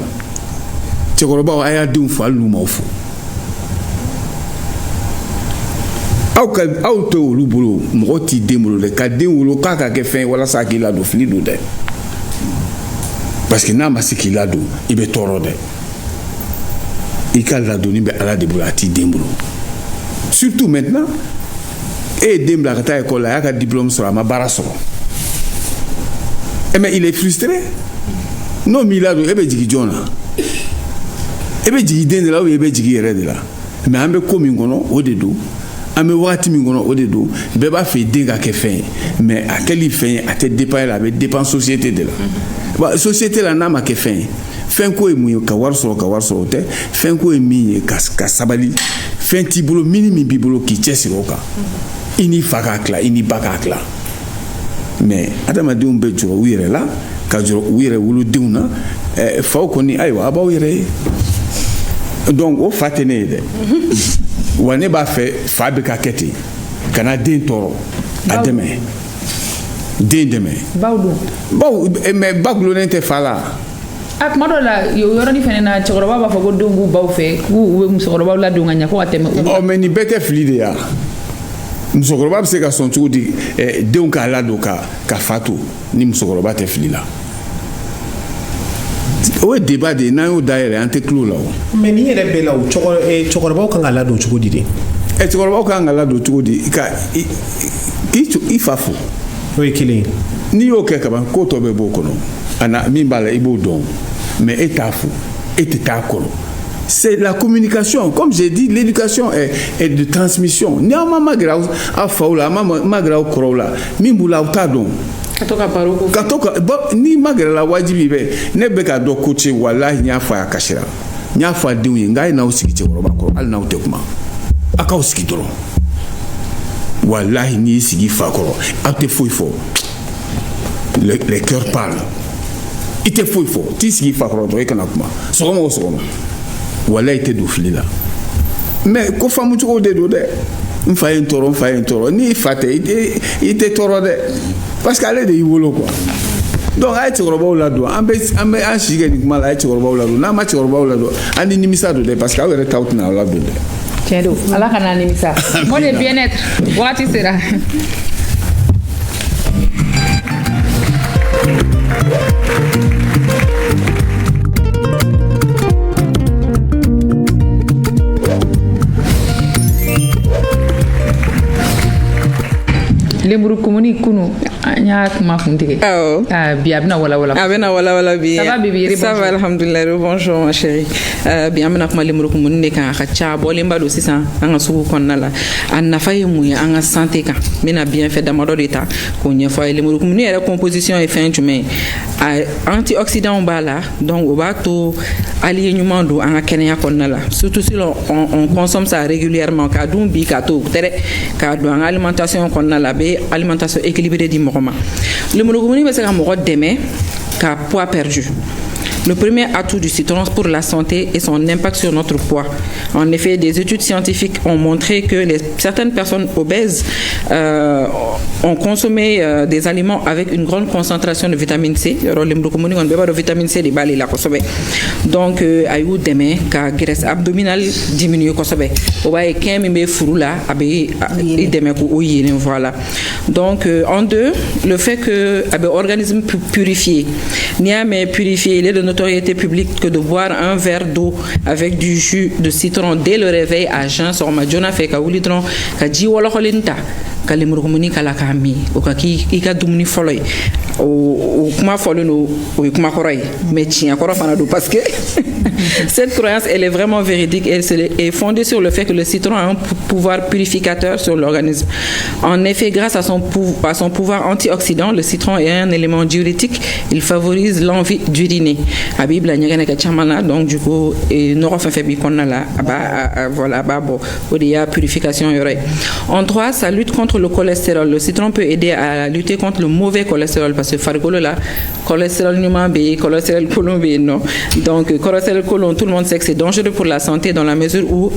cɛkɔrɔbaw a y'a denw fo hali n'u m'aw fo aw tɛ olu bolo mɔgɔ t'i den bolo dɛ ka den wolo k'a ka kɛ fɛn ye walasa k'i ladon fili don dɛ parce que n'a ma se k'i ladon i bɛ tɔɔrɔ dɛ i ka ladonni bɛ ala de bolo a t'i den bolo surtout maintenant e ye den bila ka taa école la a y'a ka diplôme sɔrɔ a ma baara sɔrɔ mais il est frustré n'o m'i ladon e bɛ jigin jɔn na e bɛ jigin den de la ou bien e bɛ jigin yɛrɛ de la mais an bɛ ko min kɔnɔ o de don an bɛ wagati min kɔnɔ o de don bɛɛ b'a fɛ den ka kɛ fɛn ye mais a kɛli fɛn ye a tɛ dépend la a bɛ dépend société de la bon société la n'a ma kɛ fɛn ye fɛn ko ye mun ye ka wari sɔrɔ o tɛ fɛn ko ye min ye ka sabali fɛn t'i bolo mini min b'i bolo k'i cɛsiri o kan i n'i fa k'a tila i n'i ba k'a tila mais adamadenw bɛ jɔrɔ u yɛrɛ la ka jɔrɔ u yɛrɛ wolodenw na faw kɔni ayiwa a b'aw yɛrɛ ye donc o fa tɛ ne ye dɛ wa ne b'a fɛ fa bɛ ka kɛ ten kana den tɔɔrɔ a dɛmɛ den dɛmɛ baw mais ba gulonnen tɛ fa la a kuma dɔ la yɔrɔnin fɛnɛ na cɛkɔrɔba b'a fɔ ko denw b'u baw fɛ k'u bɛ musokɔrɔbaw ladon ka ɲɛ ko ka tɛmɛ ɔ mais nin bɛɛ tɛ fili de ya musokɔrɔba bɛ se ka sɔn cogo di denw k'a ladon ka fa to ni musokɔrɔba tɛ fili la o ye débat de ye n'an y'o dayɛlɛ an tɛ tulo la o. mais ni yɛrɛ bɛɛ la o cɛkɔrɔbaw kan ka ladon cogo di de. cɛkɔrɔbaw kan ka ladon cogo di i fa fo. o ye kelen ye. n'i y'o kɛ kaban ko tɔ bɛ b'o kɔnɔ a na min b'a la i b'o dɔn mais e t'a fo e tɛ taa kɔrɔ. C'est la communication, comme j'ai dit, l'éducation est de transmission. Ni ama magra a faula, ama magra korola, mimbula utadon. Katoka ni magra la wajibi be ne be ka do coacher wallahi nya fa akashira. Nya fa diwi ngai na usiki che woroba ko al na utekuma. Aka usiki doro. wallahi ni sigi fakoro ante fo les cœurs parlent ite fo ti sigi fakoro to ekana kuma sokomo wallahi te do fili la mais ko famu ko de do de mfaye ntoro ni fate ite toro de parce que ale de yolo quoi donc ay toroba la do ambe an shige ni kuma la ay toroba la do na ma toroba la do andi nimisa do de parce que awere taut na la do de tiendo ala kana nimisa mot de bien-être wati sera lemuru kumuni kunu nya kuma kuntige bi abina wala bi ça va alhamdulillah bonjour ma chérie bi amna kuma lemuru kumuni ne kan khacha bolimba do sisan anga suku konnala an nafaye mu anga santé kan mina bien fait damado d'état ko nya fa lemuru kumuni era composition et fin humain antioxydant bala donc au bato alignement do anga kenya konnala surtout si on consomme ça régulièrement ka dumbi ka to tere ka do anga alimentation konnala be alimentation équilibrée du moroma. Le monogomonie va faire un demain qu'à poids perdu. Le premier atout du citron pour la santé est son impact sur notre poids. En effet, des études scientifiques ont montré que certaines personnes obèses ont consommé des aliments avec une grande concentration de vitamine C. De vitamine C, donc, ayou demain, ka graisse abdominale diminue. Voilà. Donc, en deux, le fait que l'organisme purifié, niamé purifié, il est de notoriété publique que de boire un verre d'eau avec du jus de citron dès le réveil à jeun sur ma jona fait ka wulitron ka ji wala kholinta ka lemur ko muni kala ka mi o ka ki ka dumni foloy o kuma folono o kuma khoray mais tiens ko fana do parce que cette croyance elle est vraiment véridique et elle est fondée sur le fait que le citron a un pouvoir purificateur sur l'organisme. En effet, grâce à son pouvoir antioxydant, le citron est un élément diurétique, il favorise l'envie d'uriner. Donc du coup voilà purification. En 3, ça lutte contre le cholestérol. Le citron peut aider à lutter contre le mauvais cholestérol parce que fargolo là cholestérol numéro B, cholestérol colon B, non. Donc cholestérol colon, tout le monde sait que c'est dangereux pour la santé dans la mesure où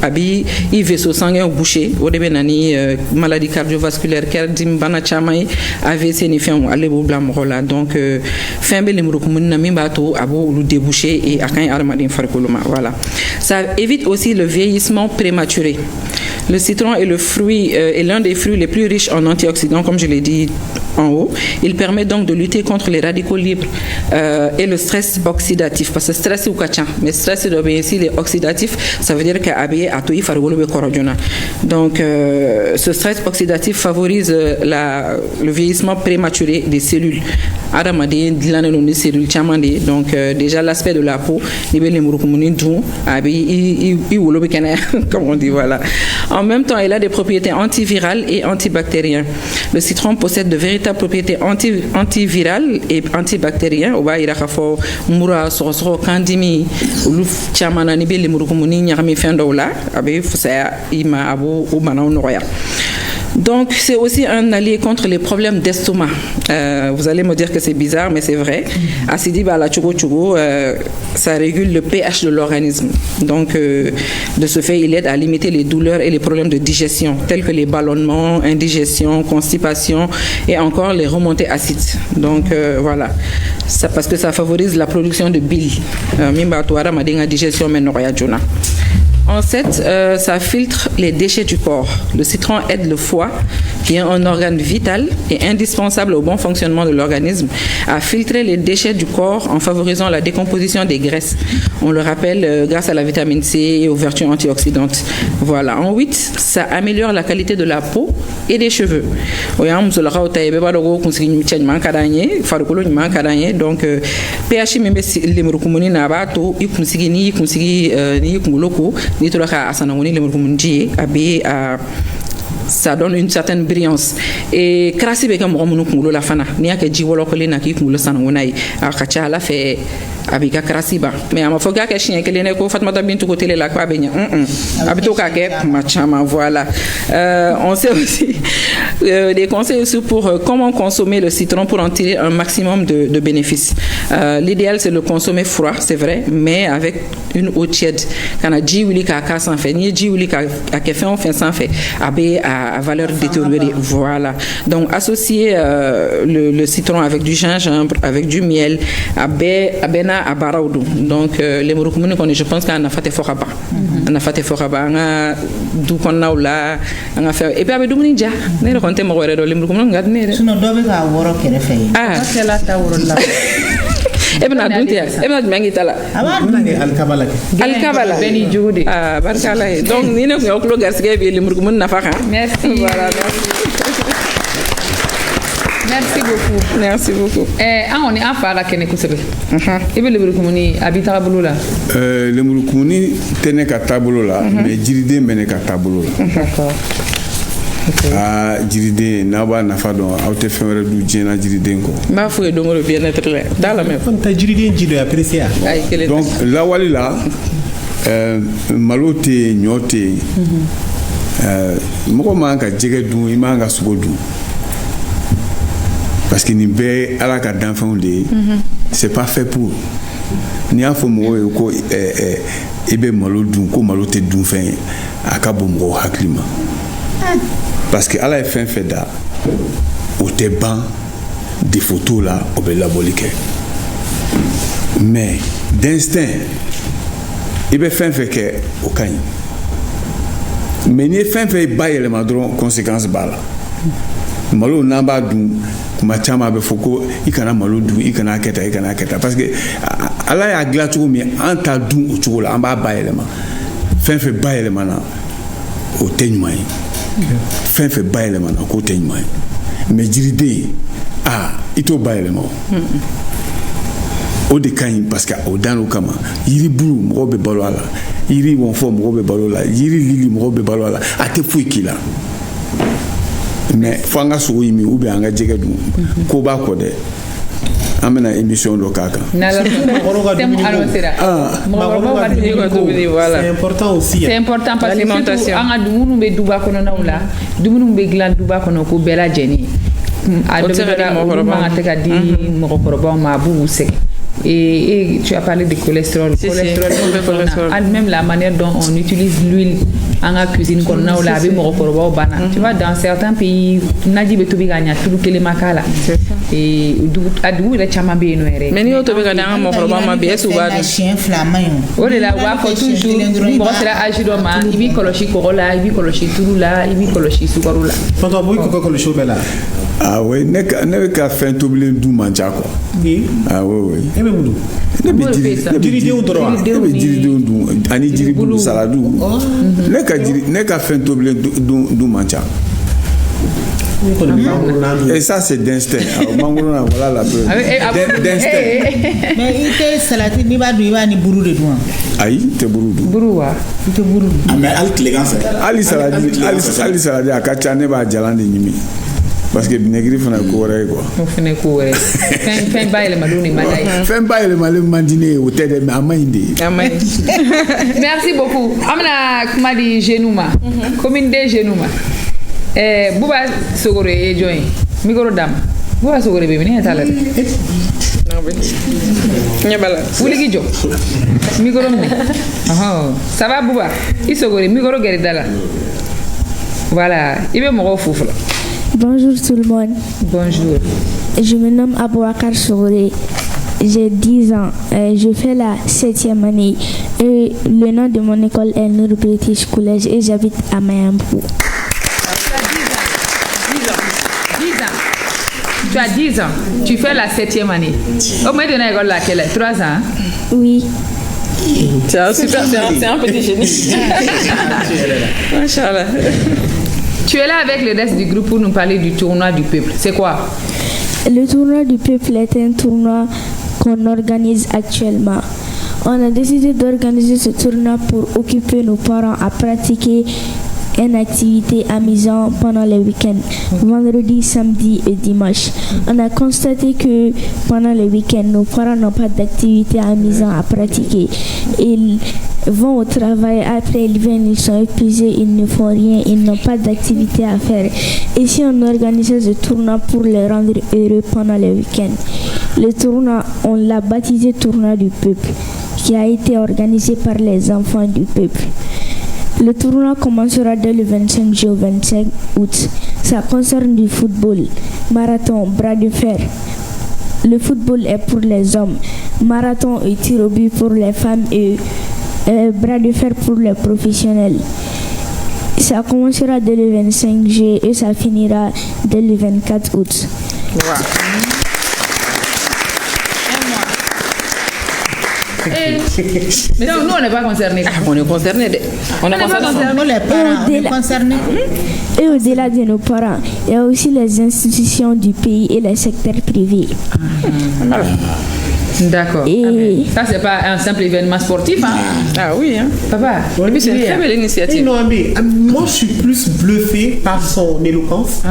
il vaisseau sanguin au bouché au début nani maladie cardiovasculaire cardim bana chamay AVC ni fin aller au blanc là. Donc fin be lemuru kumuna mimbato abo lu débouché et akan armadin farkoloma. Voilà. Ça évite aussi le vieillissement prématuré. Le citron est l'un des fruits les plus riches en antioxydants, comme je l'ai dit en haut. Il permet donc de lutter contre les radicaux libres et le stress oxydatif. Parce que stress ou kacha, mais stress ici les oxydatifs, ça veut dire donc ce stress oxydatif favorise le vieillissement prématuré des cellules. Donc déjà l'aspect de la peau, comme on dit, voilà. En même temps, il a des propriétés antivirales et antibactériennes. Le citron possède de véritables propriétés antivirales et antibactériennes. Donc, c'est aussi un allié contre les problèmes d'estomac. Vous allez me dire que c'est bizarre, mais c'est vrai. Acidi bala chugo chugo, ça régule le pH de l'organisme. Donc, de ce fait, il aide à limiter les douleurs et les problèmes de digestion, tels que les ballonnements, indigestion, constipation et encore les remontées acides. Donc, voilà. Ça, parce que ça favorise la production de bile. Digestion, mais en 7, ça filtre les déchets du corps. Le citron aide le foie, qui est un organe vital et indispensable au bon fonctionnement de l'organisme, à filtrer les déchets du corps en favorisant la décomposition des graisses. On le rappelle grâce à la vitamine C et aux vertus antioxydantes. Voilà. En 8, ça améliore la qualité de la peau et des cheveux. Donc, pH ça donne une certaine brillance. Et krasi be ka mɔgɔ minnu kunkolo la fana n'i y'a kɛ ji wɔlɔkɔlen na k'i kunkolo sanango n'a ye a ka ca ala fɛ a b'i ka krasi ban mais a ma fɔ k'a kɛ siɲɛ kelen dɛ ko Fatumata Bintou ko télé la k'a bɛ ɲɛ a bɛ to k'a kɛ kuma caman voilà. On sait aussi des conseils aussi pour comment consommer le citron pour en tirer un maximum de bénéfices. L'idéal c'est le consommer froid, c'est vrai, mais avec une eau tiède. Kana ji wuli k'a k'a sanfɛ n'i ye ji wuli k'a kɛ fɛn o fɛn sanfɛ a bɛ à valeur détériorée. Voilà. Donc associer le citron avec du gingembre, avec du miel, à baraudou. Donc les morukumuni qu'on je pense qu'on a fait fort à bas. On a fait fort à bas. On a du qu'on a là, on a fait. Et puis avec du moninja, ne le comptez moi les morukumuni on garde ne. Sinon dobe ka woro kere fait. Ah. C'est là ta woro là. Ebna duntia ebna mangitala alkabala beni jodi barkala donc ni ne ko oklo garsige bi limur ko mun nafaka merci voilà merci beaucoup on est en fara kene kusebe ibe limur ko muni abita bulu la limur ko muni tene ka tabulu la mais jiride mene ka tabulu la d'accord. Jiride n'a pas nafa dɔn aw tɛ fɛn wɛrɛ du diɲɛ na jiriden kɔ. N b'a fɔ ye don o don bien-être la dans la même. ta jiriden ji dɔ apprécier donc lawali la malo tɛ yen ɲɔ tɛ yen mɔgɔ man ka jɛgɛ dun i man ka sogo dun parce que nin bɛɛ ye ala ka danfɛnw de ye c'est pas fait pour n'i y'a fɔ mɔgɔw ye ko i bɛ malo dun ko malo tɛ dun fɛn ye a ka bon mɔgɔw hakili ma. Parce que ala ye fɛn fɛn da o tɛ ban des photos là o bɛ labɔli kɛ mais d'instinct i bɛ fɛn fɛn kɛ o ka ɲi mais n'i ye fɛn fɛn bayɛlɛma dɔrɔn conséquence b'a la malo n'an b'a dun kuma caman a bɛ fɔ ko i kana malo dun i kana kɛ tan i kana kɛ tan parce que ala y'a dilan cogo min an t'a dun o cogo la an b'a bayɛlɛma fɛn fɛn bayɛlɛmana o tɛ ɲuman ye. Fɛn fɛn bayɛlɛmana k'o tɛ ɲuman ye mais jiriden i t'o bayɛlɛma o de ka ɲi parce que o dan o kama yiri bulu mɔgɔw bɛ balo a la yiri wɔnfɔ mɔgɔw bɛ balo a la yiri lili mɔgɔw bɛ balo a la a tɛ foyi k'i la mais fo an ka sogo yi min ou bien an ka jɛgɛ dun ko b'a kɔ dɛ an bɛna émission dɔ k'a kan. C'est important aussi. C'est important parce que surtout an ka dumuni bɛ duba kɔnɔnaw la dumuni bɛ dilan duba kɔnɔ ko bɛɛ lajɛlen a dɔ bɛ olu man ka tɛ ka di mɔgɔkɔrɔbaw ma a b'u sɛgɛn. Et tu as parlé de cholestérol. Même la manière dont on utilise l'huile en cuisine, tu vois, dans certains pays, naji be tobi ganya tulu kele makala. Et adu la chama be no ere. Mais ni o tobi ganya mo koroba ma be suba du chien flamand. O de la wa ko toujours mo sera ajidoma, ibi koloshi korola, ibi koloshi tulula, ibi koloshi sukarula. Pardon, boy ko koloshi bela. Ah oui, ne ka fɛn tobilen du man ca quoi. Oui. Ah oui oui. E bɛ mun dun? Ne bɛ jiridenw dɔrɔn ne bɛ jiridenw dun ani jiribulu saladu. Ne ka fɛn tobilen du man ca. Et ça c'est d'instinct. Mangoro na voilà la preuve. D'instinct. Mais il te salati ni ba du i ba ni buru de dun. Ayi, te buru dun. Buru wa? Te buru. Mais al tilegan fɛ. Ali saladi a ka ca ne b'a jalan de ɲimi. Parce que vinaigre fana ko wɛrɛ ye quoi. O fana ko wɛrɛ. Fɛn bayɛlɛmalenw de man d'a ye. Fɛn bayɛlɛmalen man di ne ye o tɛ dɛ mais a man ɲi de. A man ɲi. Merci beaucoup. An bɛna kuma di jeunes ma. Commune des jeunes ma. Buba Sogore ye jɔn ye? Micro d'a ma. Buba Sogore bɛ min? Ne ɲɛ t'a la dɛ. Ɲɛbala. Wuli k'i jɔ. Micro minɛ. Ça va Buba? I Sogore micro gɛrɛ da la. Voilà. I bɛ mɔgɔw fo fɔlɔ. Bonjour tout le monde. Bonjour. Je me nomme Abouakar Sogore. J'ai 10 ans. Je fais la 7e année. Et le nom de mon école est Nour British College et j'habite à Mayambou. Tu as 10 ans. Tu fais la 7e année. Au moins de l'école laquelle? 3 ans? Oui. C'est un petit génie. Machallah. Tu es là avec le reste du groupe pour nous parler du tournoi du peuple. C'est quoi? Le tournoi du peuple est un tournoi qu'on organise actuellement. On a décidé d'organiser ce tournoi pour occuper nos parents à pratiquer une activité amusante pendant les week-ends, vendredi, samedi et dimanche. On a constaté que pendant les week-ends, nos parents n'ont pas d'activité amusante à pratiquer. Ils vont au travail, après ils viennent, ils sont épuisés, ils ne font rien, ils n'ont pas d'activité à faire. Et si on organisait ce tournoi pour les rendre heureux pendant les week-ends, le tournoi, on l'a baptisé Tournoi du Peuple, qui a été organisé par les enfants du peuple. Le tournoi commencera dès le 25 juillet au 25 août. Ça concerne du football, marathon, bras de fer. Le football est pour les hommes, marathon et tir au but pour les femmes et bras de fer pour les professionnels. Ça commencera dès le 25 juillet et ça finira dès le 24 août. Mais donc, nous, on n'est pas concernés. On est concernés. On est concernés. Et au-delà de nos parents, il y a aussi les institutions du pays et les secteurs privés. D'accord. Et ça, c'est pas un simple événement sportif, hein? Ah oui, hein? Papa, et puis c'est une très belle initiative. Non, mais moi, je suis plus bluffé par son éloquence,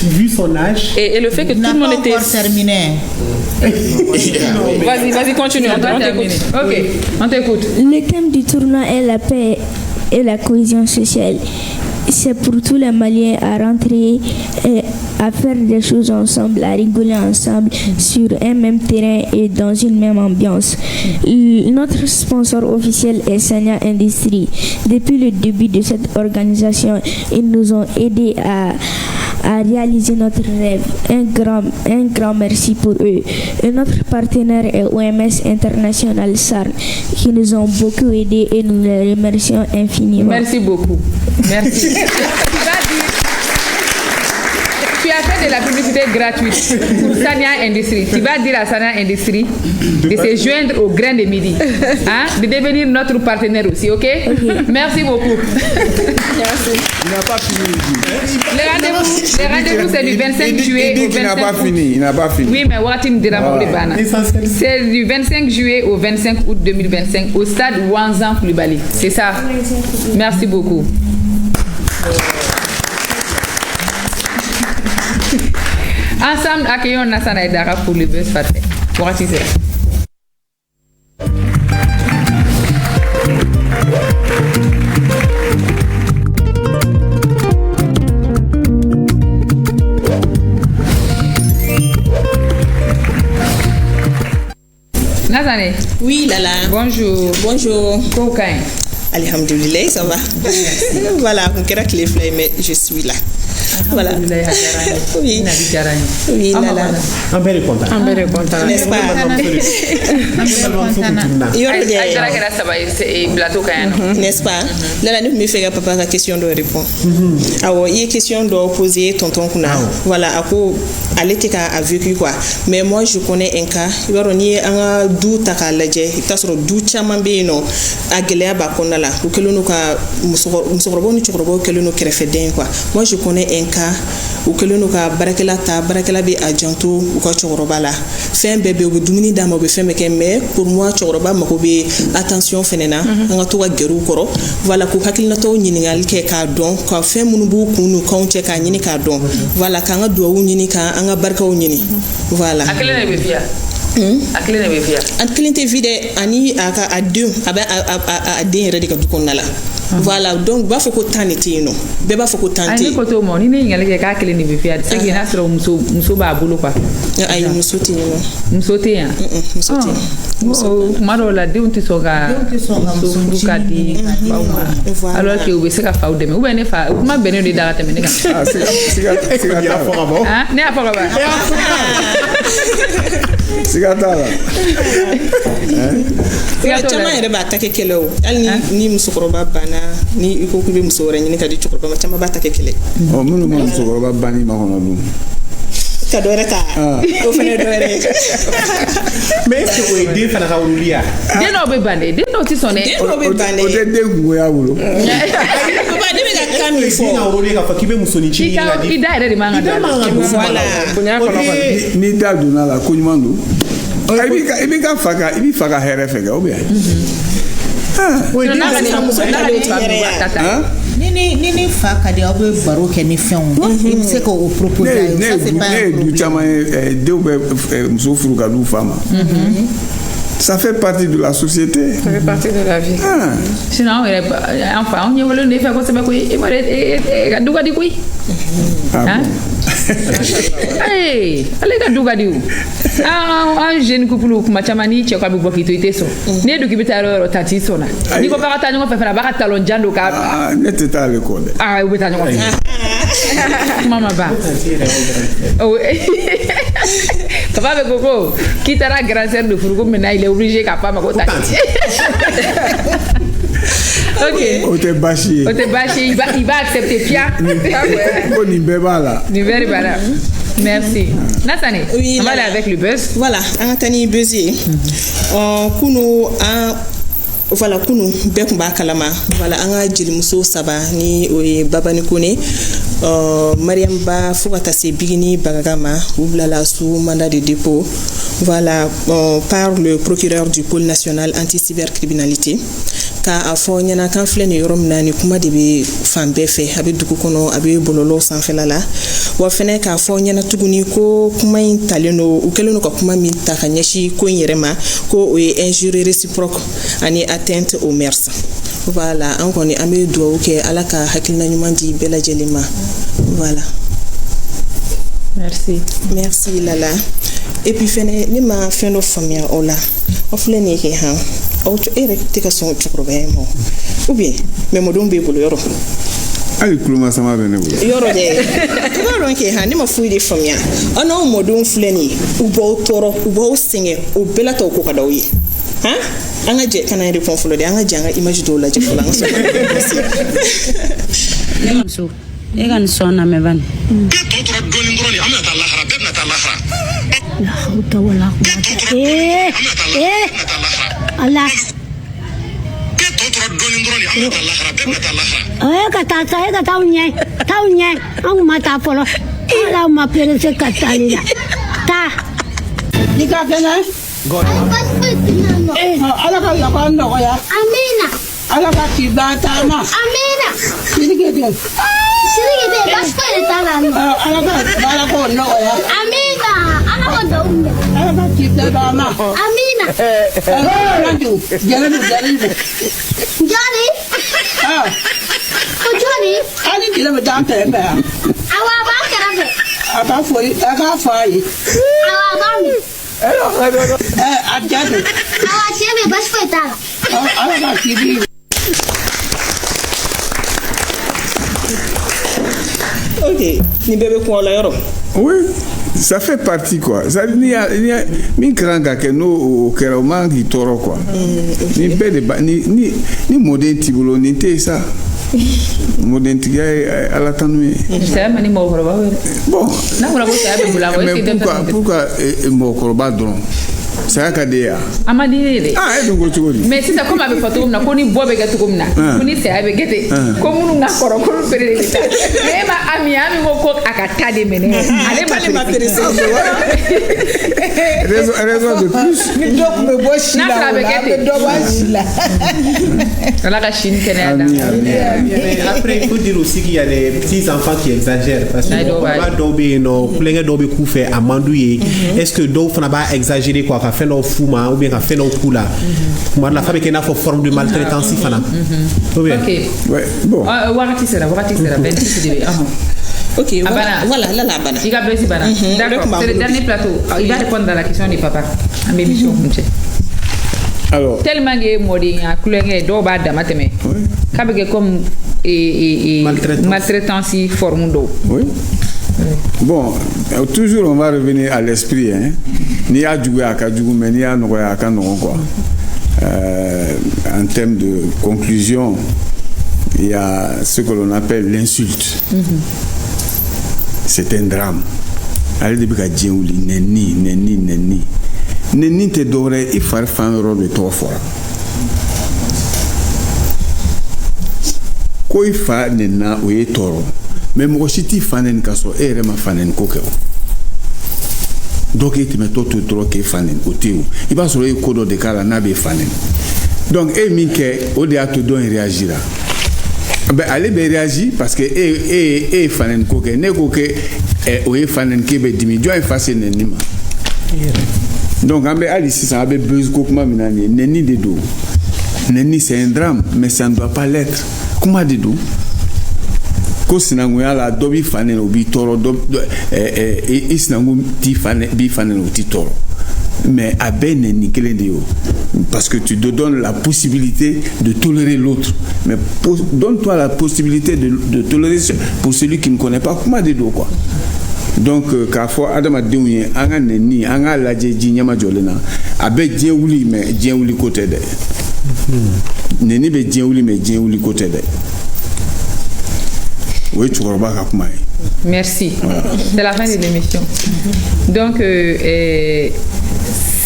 vu son âge. Et le fait que tout le monde était terminé. Vas-y, continue. On t'écoute. Ok, on t'écoute. Le thème du tournoi est la paix et la cohésion sociale. C'est pour tous les Maliens à rentrer et à faire des choses ensemble, à rigoler ensemble sur un même terrain et dans une même ambiance. Notre sponsor officiel est Sanya Industries. Depuis le début de cette organisation, ils nous ont aidés à réaliser notre rêve. Un grand merci pour eux. Et notre partenaire est OMS International SARN qui nous ont beaucoup aidés et nous les remercions infiniment. Merci beaucoup. Merci. Tu as fait de la publicité gratuite pour Sanya Industries. Tu vas dire à Sanya Industries de se joindre au grain de midi, hein, de devenir notre partenaire aussi, ok? Merci beaucoup. Merci. Il n'a pas fini. Le rendez-vous c'est du 25 juillet au 25 août. Il n'a pas fini. Oui, mais c'est du 25 juillet au 25 août 2025 au stade Wanzan Koulibaly. C'est ça. Merci beaucoup. Ensemble, accueillons Nassana Aidara pour le buzz parfait. Voici ça. Nazané. Oui, Lala. Bonjour. Bonjour. Kokain. Alhamdulillah, ça va. Voilà, mais je suis là. Voilà. Oui. Oui, Lala. Un bel content. N'est-ce pas? N'est-ce pas? Lala, nous me fait papa la question de répondre. Alors, il y a une question de poser tonton Kuna. Voilà, à l'éthique a vécu quoi. Mais moi, je connais un cas. Il y a un doute à la jet. Il y a un doute à m'embêter. À Gélea Bakonala. Ou que l'on a moi, je connais un cas où que l'on a barakela bi adjanto ou ka choroba la fin bébé ou dumuni dama be fait mais pour moi choroba mako be attention fenena nga to geru koro voilà ko hakilna to nyingal ke ka don ko fin munu bu kunu konche ka nyini ka don voilà ka nga do nyini ka nga barka nyini voilà akele be fia akele be fia akele te vide ani aka adu aba a den redi ka dukonala voilà donc ba foko taneti no be ba foko tanti ani ko to mo ni ne ngale ke ka akele ni be fia se gina sro muso ba bulu kwa ay muso ti no muso ti ya muso ti maro la de unti soga muso ka di bauma alors que we se ka fa o deme ou be ne fa kuma be ne de dara teme ne ka siga ah ne afora ba sigatala chama ere ba take kelo alni ni musukoroba bana ni iko kube musore ni kadi chukoroba ma chama ba take kele o munu mo musukoroba bani ma hono dum ka do reta o fene do re mais ce que we fana ka urulia de no be bande de no ti sone o de ngo ya wulo ba de be ga kami fo na urulia ka fakibe musoni chini ngadi ida ere manga voilà ni da duna la kunymandu ibi faga here fega obi Ni fa ka di aw bɛ baro kɛ ni fɛnw i bɛ se k'o proposer ça c'est pas un problème. Du caman ye denw bɛ muso furu ka d'u fa ma. Ça fait partie de la société. Ça fait partie de la vie. Sinon, enfin, on y va le faire comme ça, mais quoi, et d'où va-t-il quoi? Hein? Hey, allez d'où va-t-il? Un jeune couple ou machamani, tu as pas beaucoup de temps. Né de qui peut aller au tati sona. Ni pas par temps, on peut faire la barre talon jando ka. Ah, n'était pas à l'école. Ah, oui, t'as maman ba. Oh. Papa avec Coco, qui t'a la grand-sœur de Fourgo, maintenant il est obligé qu'à pas m'accordar. Ok. On te bâché. Il va accepter Pia. On y va là. Merci. Nathanie, oui, on va aller avec le buzz. Voilà, Anthony Buzzy. Voilà, kunu bɛɛ kun b'a kalama voilà an ka jelimuso saba ni o ye Babani Kone Mariam Ba fo ka taa se Bigini Bagaga ma u bilala sous mandat de dépôt voilà par le procureur du pôle national anti-cybercriminalité ka a fɔ ɲɛna kan filɛ ni yɔrɔ min na ni kuma de bɛ fan bɛɛ fɛ a bɛ dugu kɔnɔ a bɛ bɔlɔlɔ sanfɛla la wa fɛnɛ k'a fɔ ɲɛna tuguni ko kuma in talen don u kɛlen don ka kuma min ta ka ɲɛsin ko in yɛrɛ ma ko o ye injure réciproque ani atteinte aux mœurs voilà an kɔni an bɛ dugawu kɛ ala ka hakilina ɲuman di bɛɛ lajɛlen ma voilà. Merci Lala. Et puis fɛnɛ ne ma fɛn dɔ faamuya o la aw filɛ nin ye kɛ han aw e yɛrɛ tɛ ka sɔn cɛkɔrɔbaya ma ou bien mɛmɔdenw b'e bolo yɔrɔ hali kulomasama bɛ ne bolo yɔrɔ dɛ i b'a dɔn kɛ han ne ma foyi de faamuya aw n'aw mɔdenw filɛ nin ye u b'aw tɔɔrɔ u b'aw sɛgɛn o bɛɛ la ta o ko ka d'aw ye han an ka jɛ kana yɛrɛ fɔn fɔlɔ de an ka jɛ an ka image dɔw lajɛ fɔlɔ an ka sɔrɔ ne muso e ka nin sɔn na mɛ bani bɛɛ tɔ tora dɔɔnin dɔrɔn de an bɛna taa lahara bɛɛ bɛna taa lahara Allah bɛɛ tɔ tora dɔɔnin dɔrɔn de an bɛna taa lahara bɛɛ bɛna taa lahara e ka taa u ɲɛ an kun ma taa fɔlɔ ala ma perese ka taali la taa i ka kɛnɛ ala ka laban nɔgɔya amina ala ka k'i ba taama amina sirigete basi foyi de t'a la ala ka baara ko nɔgɔya amina ala ka dugawu minɛ ala ka k'i bɛɛ taama amina jɛnɛbu jɔnni ko jɔnni hali jɛnɛ bɛ taa kɛrɛfɛ yan awa a b'a kɛrɛfɛ a ka foli a k'a fɔ a ye awa a b'a min a diya don awa tiɲɛ bɛ basi foyi t'a la ala ka k'i di ok ni bɛɛ bɛ kun la yɔrɔ oui ça fait partie quoi ça ni min kan ka kɛ n'o kɛra o man k'i tɔɔrɔ quoi ni bɛɛ de ba ni mɔden t'i bolo nin tɛ sa mɔdentigiya ye ala tanu ye saya man ni mɔgɔkɔrɔba wɛrɛ bon n'a fɔra ko saya bɛ bolo a mais pourquoi mɔgɔkɔrɔba dɔrɔn saya ka di ye a ma di ne de e dun ko cogo di mais sisan komi a bɛ fɔ cogo min na ko ni bɔ bɛ kɛ cogo min na ko ni saya bɛ kɛ ten ko minnu ka kɔrɔ k'olu pere de bɛ taa mais e ma Ami ko a ka ta de minɛ ale ma perese raison de plus ni dɔ tun bɛ bɔ si la o la a bɛ dɔ bɔ si la ala ka sini kɛnɛya d'an ma. Après il faut dire aussi qu'il y a des petits enfants qui exagèrent parce que mɔgɔkɔrɔba dɔw bɛ yen nɔ kulonkɛ dɔw bɛ k'u fɛ a man d'u ye est-ce que dɔw fana b'a exagérer quoi ka fɛn dɔw f'u ma ou bien ka fɛn dɔw k'u la tuma dɔ la f'a bɛ kɛ i n'a fɔ forme de maltraitance fana ou bien bon wagati sera 26 de bɛ ok voilà Lala bana i ka bɛsi bana d'accord c'est le dernier plateau il va répondre à la question du papa an bɛ émission kuncɛ alors tellement que mɔdenya kulonkɛ dɔw b'a dama tɛmɛ k'a bɛ kɛ comme maltraitance forme dɔw oui bon toujours on va revenir à l'esprit hein n'i y'a juguya a ka jugu mais n'i y'a nɔgɔya a ka nɔgɔn quoi en termes de conclusion il y a ce que l'on appelle l'insulte c'est un drame ale de bɛ ka diɲɛ wuli nɛni tɛ dɔwɛrɛ i fari fan yɔrɔ de tɔgɔ fɔra ko i fa nɛnina o ye tɔɔrɔ mais mɔgɔ si t'i fa nɛni ka sɔrɔ e yɛrɛ ma fa nɛni ko kɛ o dɔ k'e tɛmɛtɔ to dɔrɔn k'e fa nɛni o tɛ o i b'a sɔrɔ e ye ko dɔ de k'a la n'a bɛ fa nɛni donc e min kɛ o de y'a to dɔ in réagira Ben allez be réagir parce que e fanen ko ke ne ko ke o e fanen ke be dimi jo e face nenima. Donc ambe ali si ça be besoin ko kuma minani neni de do. Neni c'est un drame mais ça ne doit pas l'être. Kuma de do. Ko sinangu ya la dobi fanen obi toro isinangu ti fanen bi fanen obi toro. Mais à ben niquer parce que tu te donnes la possibilité de tolérer l'autre, mais donne-toi la possibilité de tolérer pour celui qui ne connaît pas comment de quoi. Donc parfois Adama Dewye anga neni anga laje jinyama jolena abe djeouli mais djeouli côté de neni be djeouli mais djeouli côté de oui tu vois pas comment. Merci. Voilà. C'est la fin de l'émission. Donc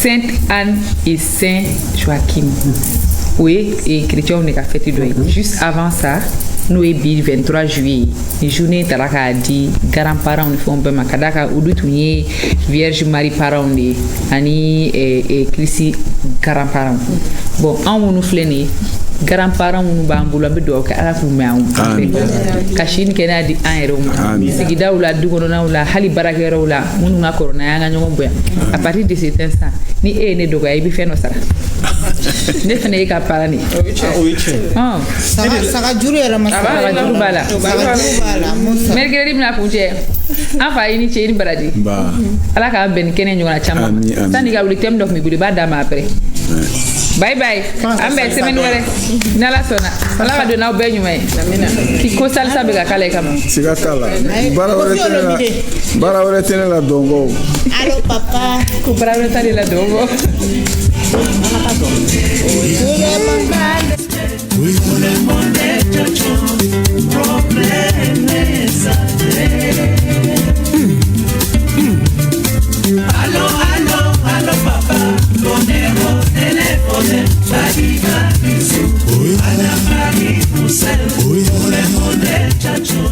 Sainte Anne et Saint Joachim. Oui, et chrétien on est fêté de. Juste avant ça, nous est 23 juillet. Les journées talaka dit grands-parents ne font pas makadaka ou d'outunye Vierge Marie parents ni ani et Christi grands-parents. Bon, en nous fléné grands-parents nous bambula be do ka ala fu maw kashin kena di anero sigida ula dugono na ula hali barakero ula munu na corona yanga nyongo boya à partir de cet instant ni ne dogo ay bi feno sara ne fene ka parani ah saka juru era masaka juru bala mergeri mina kunje afa ini che ni baradi ba ala ka ben kenen nyona chama tani ga uli tem dof mi buli ba dama après bye bye ambe semaine wala nala sona ala ba do na be nyuma ki ko sal sabe ga kala kama siga kala bara wala tene la dongo allo papa ko bara wala tene la dongo allo papa donero telephone Badiga bisu ana mari musel ole chacho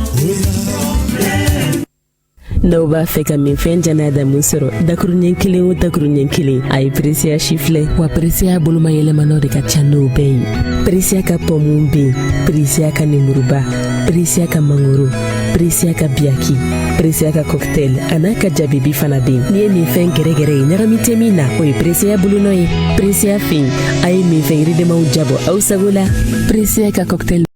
n'aw b'a fɛ ka min fɛn jana damu sɔrɔ dakuruɲɛ kelen o dakuruɲɛ kelen a ye Precia chiflɛ wa Precia boloma yɛlɛmanaw de ka ca n'o bɛɛ ye Precia ka pɔmu be yen Precia ka nemuruba Precia ka mangoro Precia ka biyaki Precia ka cocktail a n'a ka jabibi fana be yen n'i ye min fɛn gɛrɛgɛrɛ ye ɲagami tɛ min na o ye Precia bolonɔ ye Precia fin a ye min fɛn yiridemaw jabɔ aw sago la Precia ka cocktail